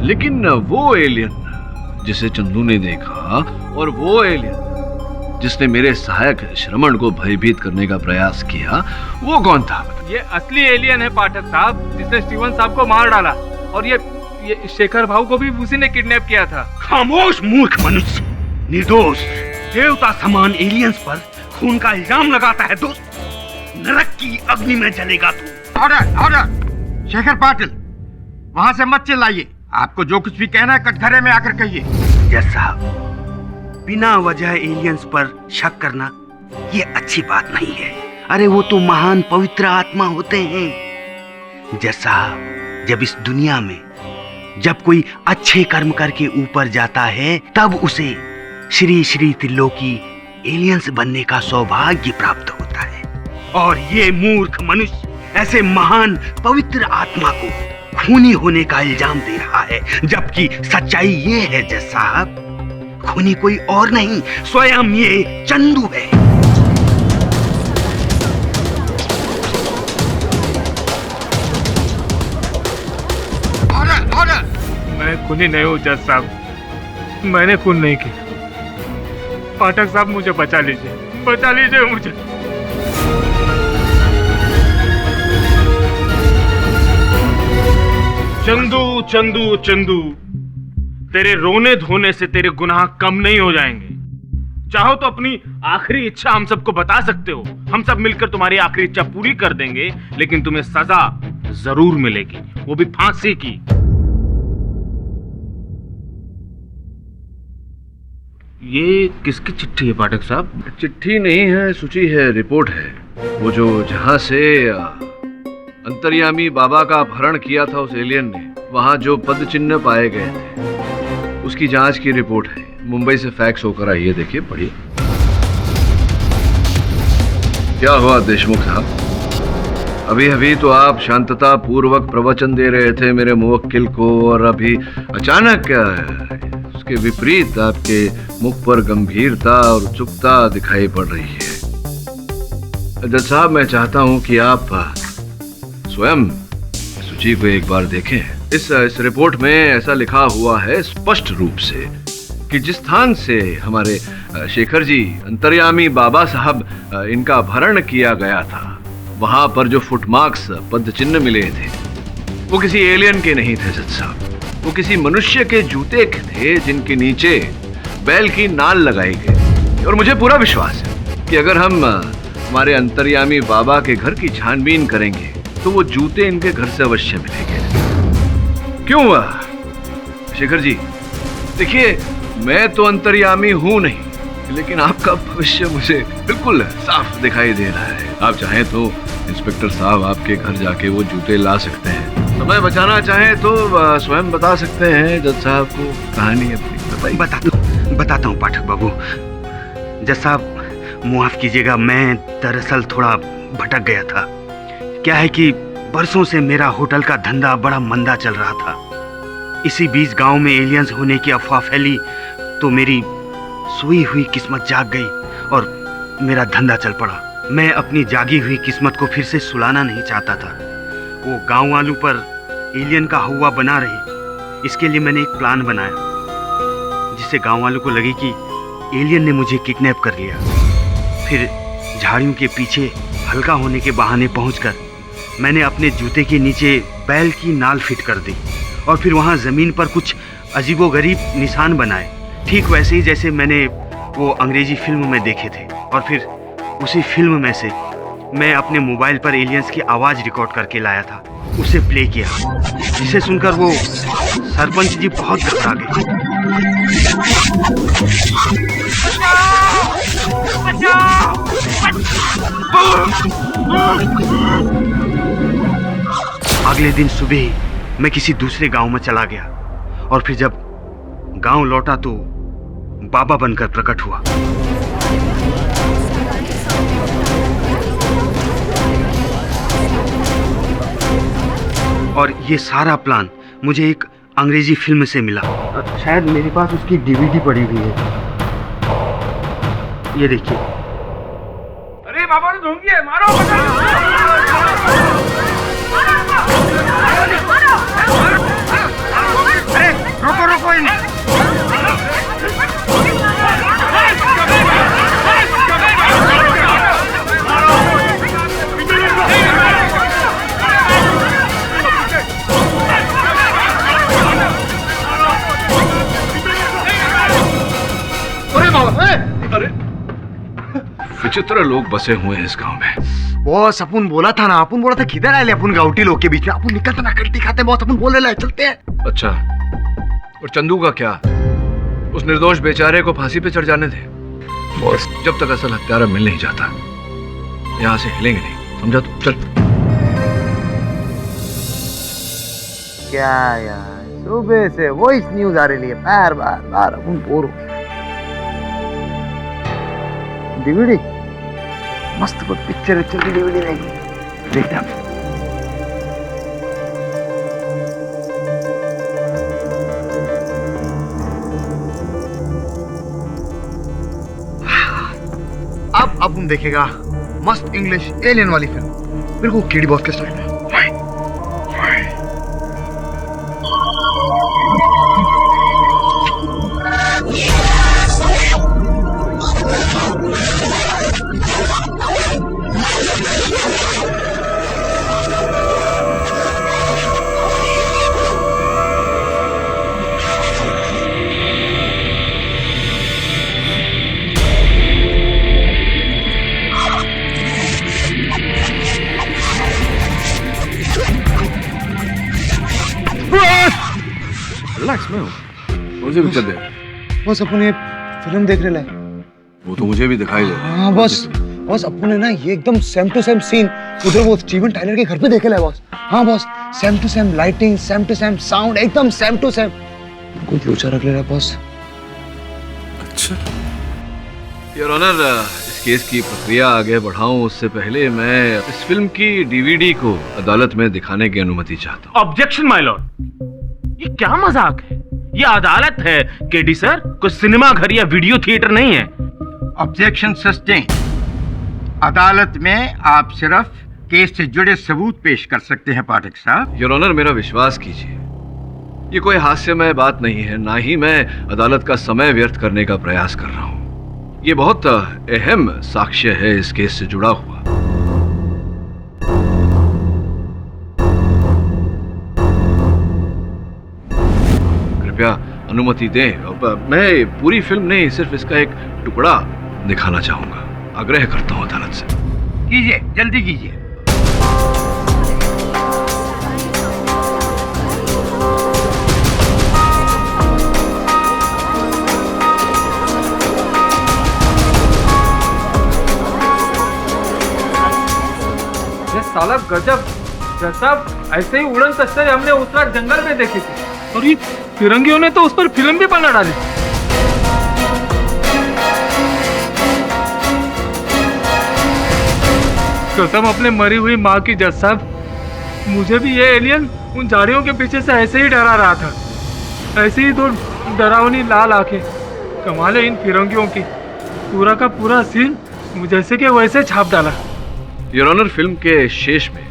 लेकिन वो एलियन जिसे चंदू ने देखा और वो एलियन जिसने मेरे सहायक श्रमण को भयभीत करने का प्रयास किया, वो कौन था? ये असली एलियन है पाठक साहब, जिसने स्टीवन साहब को मार डाला, और ये शेखर भाऊ को भी उसी ने किडनैप किया था। खामोश मूर्ख मनुष्य, निर्दोष देवता समान एलियंस पर खून का इल्जाम लगाता है दोस्त। नरक की अग्नि में जलेगा तू। ऑर्डर। शेखर पाटिल, वहां से मत चिल्लाइए। आपको जो कुछ भी कहना है कटघरे में आकर कहिए। जज साहब, बिना वजह एलियंस पर शक करना ये अच्छी बात नहीं है। अरे वो तो महान पवित्र आत्मा होते हैं। जज साहब, जब इस दुनिया में जब कोई अच्छे कर्म करके ऊपर जाता है तब उसे श्री श्री त्रिलोकी एलियंस बनने का सौभाग्य प्राप्त होता है। और ये मूर्ख मनुष्य ऐसे महान पवित्र आत्मा को खूनी होने का इल्जाम दे रहा है, जबकि सच्चाई ये है जज साहब, खूनी कोई और नहीं स्वयं ये चंदू है। मैं खूनी नहीं हूँ जज साहब, मैंने खून नहीं किया। पाठक साहब मुझे बचा लीजिए मुझे। चंदू चंदू चंदू, तेरे रोने धोने से तेरे गुनाह कम नहीं हो जाएंगे। चाहो तो अपनी आखिरी इच्छा हम सबको बता सकते हो, हम सब मिलकर तुम्हारी आखिरी इच्छा पूरी कर देंगे, लेकिन तुम्हें सजा जरूर मिलेगी, वो भी फांसी की। ये किसकी चिट्ठी है पाठक साहब? चिट्ठी नहीं है, सूची है, रिपोर्ट है। वो जो जहां से अंतर्यामी बाबा का अपहरण किया था उस एलियन ने, वहां जो पद चिन्ह पाए गए थे उसकी जांच की रिपोर्ट है। मुंबई से फैक्स होकर आई है, देखिए पढ़िए। क्या हुआ देशमुख साहब? अभी अभी तो आप शांतता पूर्वक प्रवचन दे रहे थे मेरे मुवक्किल को, और अभी अचानक उसके विपरीत आपके मुख पर गंभीरता और उत्सुकता दिखाई पड़ रही है। जज साहब, मैं चाहता हूं कि आप स्वयं सूची को एक बार देखें। इस रिपोर्ट में ऐसा लिखा हुआ है स्पष्ट रूप से कि जिस स्थान से हमारे शेखर जी अंतर्यामी बाबा साहब इनका अपहरण किया गया था, वहां पर जो फुटमार्क्स पद चिन्ह मिले थे वो किसी एलियन के नहीं थे जज साहब, वो किसी मनुष्य के जूते के थे जिनके नीचे बैल की नाल लगाई गई। और मुझे पूरा विश्वास है कि अगर हम हमारे अंतर्यामी बाबा के घर की छानबीन करेंगे तो वो जूते इनके घर से अवश्य मिलेंगे। क्यों शेखर जी? देखिए, मैं तो अंतर्यामी हूं नहीं, लेकिन आपका भविष्य मुझे बिल्कुल साफ दिखाई दे रहा है। आप चाहें तो इंस्पेक्टर साहब आपके घर जाके वो जूते ला सकते हैं। समय बचाना चाहें तो स्वयं बता सकते हैं जज साहब को कहानी अपनी। बताता हूँ पाठक बाबू। जज साहब, मुआफ कीजिएगा, मैं दरअसल थोड़ा भटक गया था। क्या है कि बरसों से मेरा होटल का धंधा बड़ा मंदा चल रहा था। इसी बीच गांव में एलियंस होने की अफवाह फैली तो मेरी सोई हुई किस्मत जाग गई और मेरा धंधा चल पड़ा। मैं अपनी जागी हुई किस्मत को फिर से सुलाना नहीं चाहता था। वो गांव वालों पर एलियन का हवा बना रहे, इसके लिए मैंने एक प्लान बनाया जिससे गांव वालों को लगे कि एलियन ने मुझे किडनैप कर लिया। फिर झाड़ियों के पीछे हल्का होने के बहाने पहुंचकर मैंने अपने जूते के नीचे बैल की नाल फिट कर दी और फिर वहां जमीन पर कुछ अजीबोगरीब निशान बनाए, ठीक वैसे ही जैसे मैंने वो अंग्रेजी फिल्म में देखे थे। और फिर उसी फिल्म में से मैं अपने मोबाइल पर एलियंस की आवाज़ रिकॉर्ड करके लाया था, उसे प्ले किया, जिसे सुनकर वो सरपंच जी बहुत घबरा गए। अगले दिन सुबह ही मैं किसी दूसरे गांव में चला गया और फिर जब गांव लौटा तो बाबा बनकर प्रकट हुआ। और ये सारा प्लान मुझे एक अंग्रेजी फिल्म से मिला। शायद मेरे पास उसकी डीवीडी पड़ी हुई है, ये देखिए। अरे बाबा ने ढूंढी है, मारो। अरे रोको रोको इन्हें। अरे विचित्र लोग बसे हुए हैं इस गांव में। बॉस, अपन बोला था ना, अपन बोला था किधर आए अपन गाउटी लोग के बीच में, अपन निकलते ना कल्टी खाते। बॉस, अपन बोले ला चलते हैं। अच्छा, और चंदू का क्या? उस निर्दोष बेचारे को फांसी पे चढ़ जाने दे। बॉस, जब तक असल हत्यारा मिल नहीं जाता यहाँ से हिलेंगे नहीं, समझा? तू चल। क्या यार, सुबह से वॉइस न्यूज आ रही है, बार बार बार अपन बोर हो गया। डीवीडी मस्त कुछ पिक्चर की डीवीडी नहीं देखता। अब अपन देखेगा मस्त इंग्लिश एलियन वाली फिल्म, बिल्कुल केडी बॉस के स्टाइल में। रिलैक्स में हूँ। कौन सी पिक्चर देख? बस अपने फिल्म देख रहे हैं। वो तो मुझे भी दिखाई दे रहा है। हाँ बॉस, बॉस अपने ना ये एकदम सेम टू सेम सीन उधर वो स्टीवन टाइलर के घर पे देखे है बॉस। हाँ boss, same to same lighting, same to same sound, एकदम सेम टू सेम। कुछ लोचा रख ले रहा बॉस। अच्छा योर ऑनर, इस केस की प्रक्रिया आगे बढ़ाऊं उससे पहले मैं इस फिल्म की डीवीडी को अदालत में दिखाने की अनुमति चाहता हूँ। ऑब्जेक्शन माय लॉर्ड, ये क्या मजाक है? ये अदालत है केडी सर, कोई सिनेमा घर या वीडियो थिएटर नहीं है। Objection sustain. अदालत में आप सिर्फ केस से जुड़े सबूत पेश कर सकते हैं पाठक साहब। योर ऑनर, मेरा विश्वास कीजिए, ये कोई हास्यमय बात नहीं है, ना ही मैं अदालत का समय व्यर्थ करने का प्रयास कर रहा हूँ। ये बहुत अहम साक्ष्य है इस केस से जुड़ा हुआ। कृपया अनुमति दें। मैं पूरी फिल्म नहीं, सिर्फ इसका एक टुकड़ा दिखाना चाहूंगा। आग्रह करता हूं अदालत से। कीजिए, जल्दी कीजिए। ये साला गजब, जैसा ऐसे ही उड़न तस्तरी हमने उस रात जंगल में देखी थी, और ये फिरंगियों ने तो उस पर फिल्म भी बना डाली। कसम अपने मरी हुई माँ की जज साहब, मुझे भी ये एलियन उन झाड़ियों के पीछे से ऐसे ही डरा रहा था। ऐसे ही दो डरावनी लाल आंखें। कमाल है इन फिरंगियों की, पूरा का पूरा सीन जैसे कि वैसे छाप डाला। योर ऑनर, फिल्म के शेष में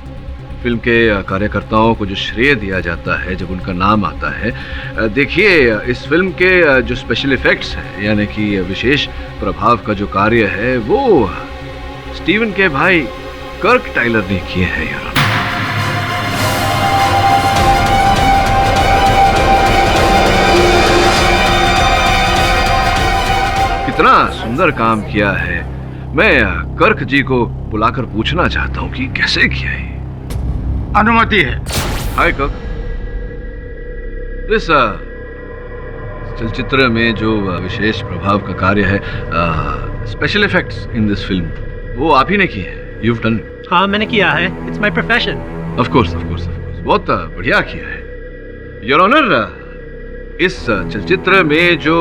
फिल्म के कार्यकर्ताओं को जो श्रेय दिया जाता है जब उनका नाम आता है, देखिए इस फिल्म के जो स्पेशल इफेक्ट्स हैं, यानी कि विशेष प्रभाव का जो कार्य है, वो स्टीवन के भाई कर्क टाइलर ने किए हैं। योर ऑनर, कितना सुंदर काम किया है। मैं कर्क जी को बुलाकर पूछना चाहता हूँ कि कैसे किया है। अनुमति है। हाय कर्क, इस चलचित्र में जो विशेष प्रभाव का कार्य है, special effects in this film, वो आप ही ने किए हैं। You've done it. हाँ मैंने किया है, it's my profession. Of course, बहुत बढ़िया किया है। योर ऑनर, इस चलचित्र में जो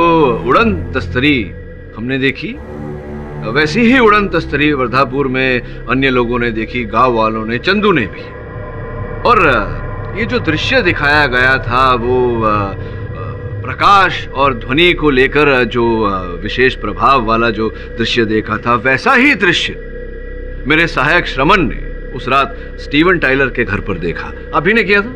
उड़न तस्तरी हमने देखी, वैसी ही उड़न तस्तरी वर्धापुर में अन्य लोगों ने देखी, गांव वालों ने, चंदू ने भी। और ये जो दृश्य दिखाया गया था, वो प्रकाश और ध्वनि को लेकर जो विशेष प्रभाव वाला जो दृश्य देखा था, वैसा ही दृश्य मेरे सहायक श्रमण ने उस रात स्टीवन टाइलर के घर पर देखा। आप ही ने किया था।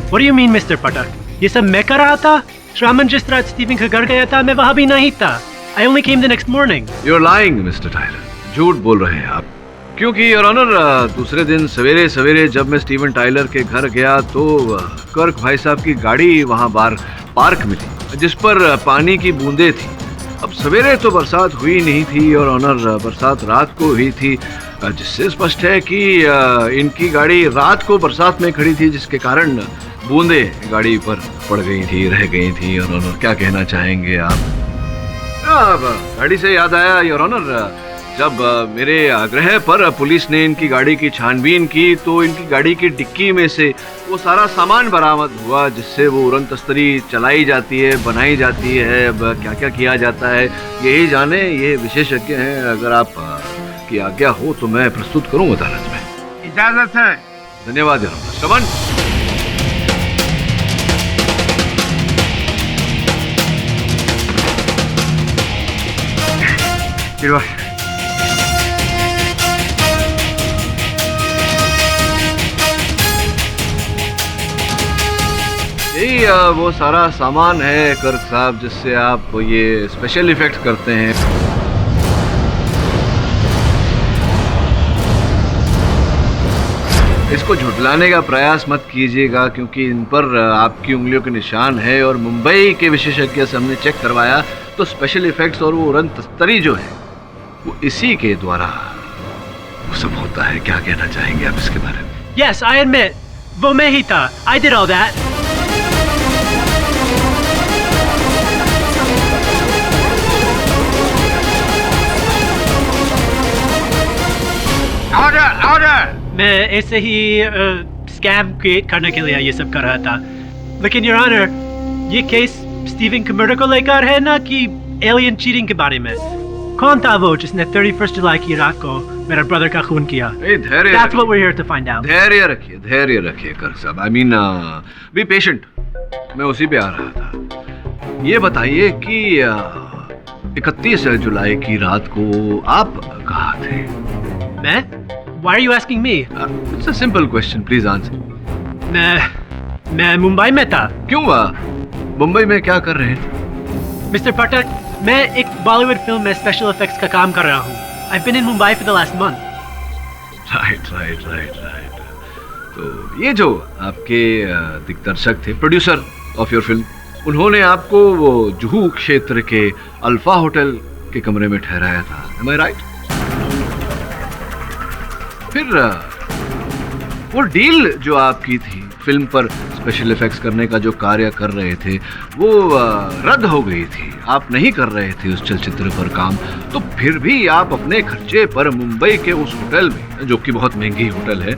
What do you mean, Mr. पटक? ये सब मैं कर रहा था? श्रमण जिस रात स्टीवन के घर गया था, मैं वहां भी नहीं था। I only came the next morning. You're lying, Mr. Tyler. झूठ बोल रहे हैं आप। क्योंकि योर ऑनर, दूसरे दिन सवेरे सवेरे जब मैं स्टीवन टाइलर के घर गया तो कर्क भाई साहब की गाड़ी वहां बाहर पार्क में थी, जिस पर पानी की बूंदें थी। अब सवेरे तो बरसात हुई नहीं थी योर ऑनर, बरसात रात को हुई थी, जिससे स्पष्ट है कि इनकी गाड़ी रात को बरसात में खड़ी थी, जिसके कारण बूंदे गाड़ी पर पड़ गई थी, रह गई थी। योर ऑनर, क्या कहना चाहेंगे आप? गाड़ी से याद आया योर ऑनर, जब मेरे आग्रह पर पुलिस ने इनकी गाड़ी की छानबीन की तो इनकी गाड़ी की डिक्की में से वो सारा सामान बरामद हुआ जिससे वो उड़न तस्तरी चलाई जाती है, बनाई जाती है। अब क्या क्या किया जाता है यही जाने ये विशेषज्ञ हैं। अगर आप की आज्ञा हो तो मैं प्रस्तुत करूं अदालत में। इजाजत है। धन्यवाद जनाब। श्रवण, यही वो सारा सामान है कर्क साहब जिससे आप ये स्पेशल इफेक्ट करते हैं। इसको झुठलाने का प्रयास मत कीजिएगा क्योंकि इन पर आपकी उंगलियों के निशान है और मुंबई के विशेषज्ञ से हमने चेक करवाया तो स्पेशल इफेक्ट्स और वो उड़न तस्तरी जो है वो इसी के द्वारा वो सब होता है। क्या कहना चाहेंगे आप इसके बारे में? Yes, I admit. वो मैं ही था. I did all that. Order. मैं ऐसे ही स्कैम क्रिएट करने के लिए ये सब कर रहा था। लेकिन योर ऑनर, ये केस स्टीवन के मर्डर को लेकर है ना कि एलियन चीटिंग के बारे में? कौन था वो जिसने 31 जुलाई की रात को मेरा ब्रदर का खून किया? That's what we're here to find out. धैर्य रखिए कर्क साहब। I mean, be patient. मैं उसी पे आ रहा था। ये बताइए कि 31 जुलाई की रात को आप कहाँ थे? मैं? Why are you asking me? It's a simple question. Please answer. मैं मुंबई में था। क्यों? मुंबई में क्या कर रहे थे? मिस्टर पाठक, मैं एक बॉलीवुड फिल्म में स्पेशल इफेक्ट्स का काम कर रहा हूँ। I've been in Mumbai for the last month. Right. तो ये जो आपके दिग्दर्शक थे, प्रोड्यूसर ऑफ योर फिल्म, उन्होंने आपको वो जुहू क्षेत्र के अल्फा होटल के कमरे में ठहराया था। Am I right? फिर वो डील जो आपकी थी फिल्म पर स्पेशल इफेक्ट्स करने का जो कार्य कर रहे थे वो रद्द हो गई थी। आप नहीं कर रहे थे उस चलचित्र पर काम। तो फिर भी आप अपने खर्चे पर मुंबई के उस होटल में, जो कि बहुत महंगी होटल है,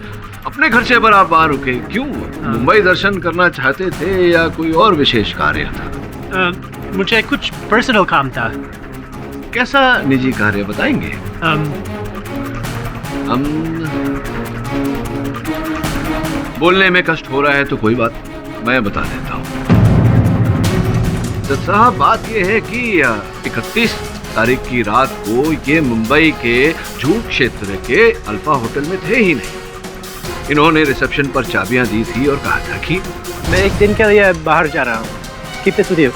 अपने खर्चे पर आप वहाँ रुके। क्यों? मुंबई दर्शन करना चाहते थे या कोई और विशेष कार्य था? मुझे कुछ पर्सनल काम था। कैसा निजी कार्य बताएंगे? बोलने में कष्ट हो रहा है तो कोई बात, मैं बता देता हूँ। साहब, बात यह है कि 31 तारीख की रात को ये मुंबई के जुहू क्षेत्र के अल्फा होटल में थे ही नहीं। इन्होंने रिसेप्शन पर चाबियां दी थी और कहा था कि मैं एक दिन के लिए बाहर जा रहा हूँ। Keep this with you.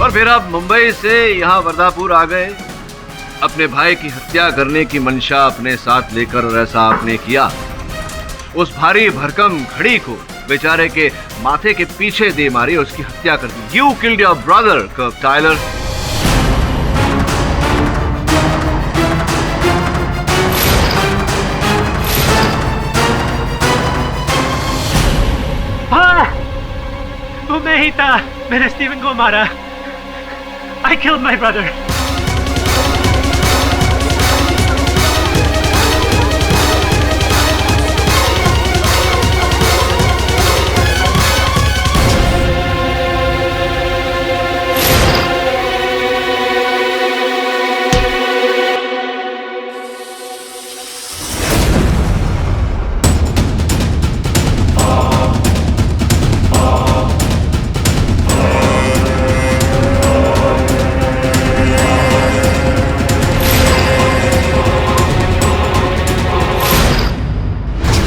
और फिर आप मुंबई से यहाँ वर्धापुर आ गए अपने भाई की हत्या करने की मंशा अपने साथ लेकर, और ऐसा आपने किया। उस भारी भरकम घड़ी को बेचारे के माथे के पीछे दे मारी और उसकी हत्या कर दी। You killed your brother, कर्क टायलर। हाँ, वो मैं ही था। मैंने स्टीवन को मारा। I killed my brother.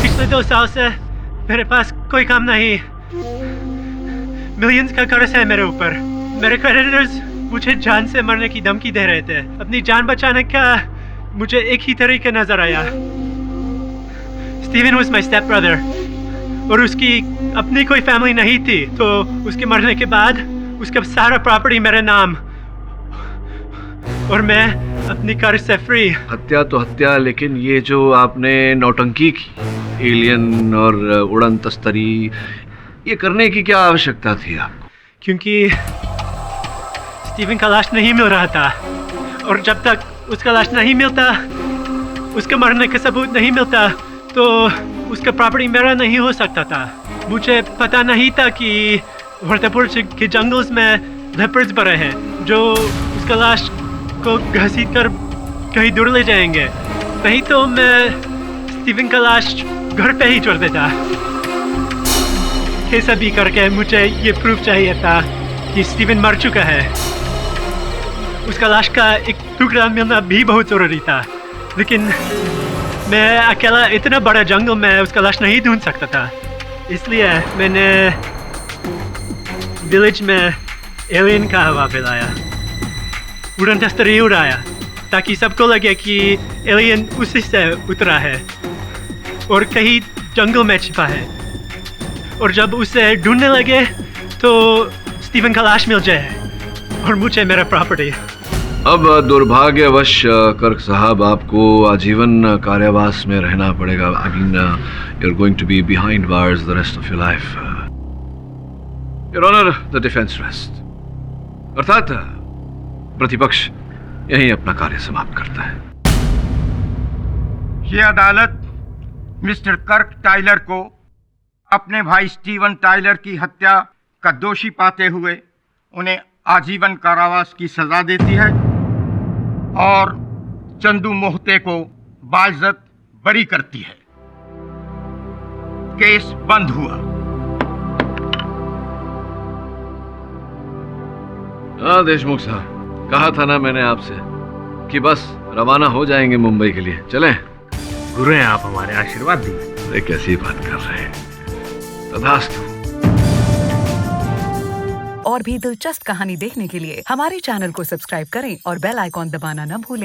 पिछले 2 साल से मेरे पास कोई काम नहीं। मिलियंस का कर्ज है मेरे ऊपर। मेरे क्रेडिटर्स मुझे जान से मरने की धमकी दे रहे थे। अपनी जान बचाने का मुझे एक ही तरीका नजर आया। Steven was my step brother और उसकी अपनी कोई फैमिली नहीं थी, तो उसके मरने के बाद उसका सारा प्रॉपर्टी मेरे नाम, और मैं अपनी कर्ज से फ्री। हत्या तो हत्या, लेकिन ये जो आपने नौटंकी की, एलियन और उड़न तस्तरी, ये करने की क्या आवश्यकता थी आपको? क्योंकि स्टीवन का लाश नहीं मिल रहा था और जब तक उसका लाश नहीं मिलता, उसके मरने का सबूत नहीं मिलता, तो उसका प्रॉपर्टी मेरा नहीं हो सकता था। मुझे पता नहीं था कि वर्धापुर के जंगल्स में लेपर्ड्स भरे हैं जो उसका लाश को घसीट कर कहीं दूर ले जाएंगे। नहीं तो मैं स्टीवन का लाश घर पे ही छोड़ देता। कैसा भी करके मुझे ये प्रूफ चाहिए था कि स्टीवन मर चुका है। उसका लाश का एक टुकड़ा मिलना भी बहुत जरूरी था, लेकिन मैं अकेला इतना बड़ा जंगल में उसका लाश नहीं ढूंढ सकता था। इसलिए मैंने विलेज में एलियन का हवा फैलाया, उड़न तस्तरी उड़ाया, ताकि सबको लगे कि एलियन उसी से उतरा है और कहीं जंगल में छिपा है। और जब उसे ढूंढने लगे तो स्टीवन का लाश मिल जाए और मुझे मेरा प्रॉपर्टी। अब दुर्भाग्यवश कर्क साहब आपको आजीवन कारावास में रहना पड़ेगा। I mean you are going to be behind bars the rest of your life. Your honour, the defence rest. अर्थात प्रतिपक्ष यहीं अपना कार्य समाप्त करता है। ये अदालत मिस्टर कर्क टाइलर को अपने भाई स्टीवन टाइलर की हत्या का दोषी पाते हुए उन्हें आजीवन कारावास की सजा देती है और चंदू मोहते को बाइज्जत बरी करती है। केस बंद हुआ। हाँ देशमुख साहब, कहा था ना मैंने आपसे कि बस रवाना हो जाएंगे मुंबई के लिए। चलें? गुरु हैं आप, हमारे आशीर्वाद दिए। अरे कैसी बात कर रहे हैं। तथास्तु। और भी दिलचस्प कहानी देखने के लिए हमारे चैनल को सब्सक्राइब करें और बेल आइकॉन दबाना न भूलें।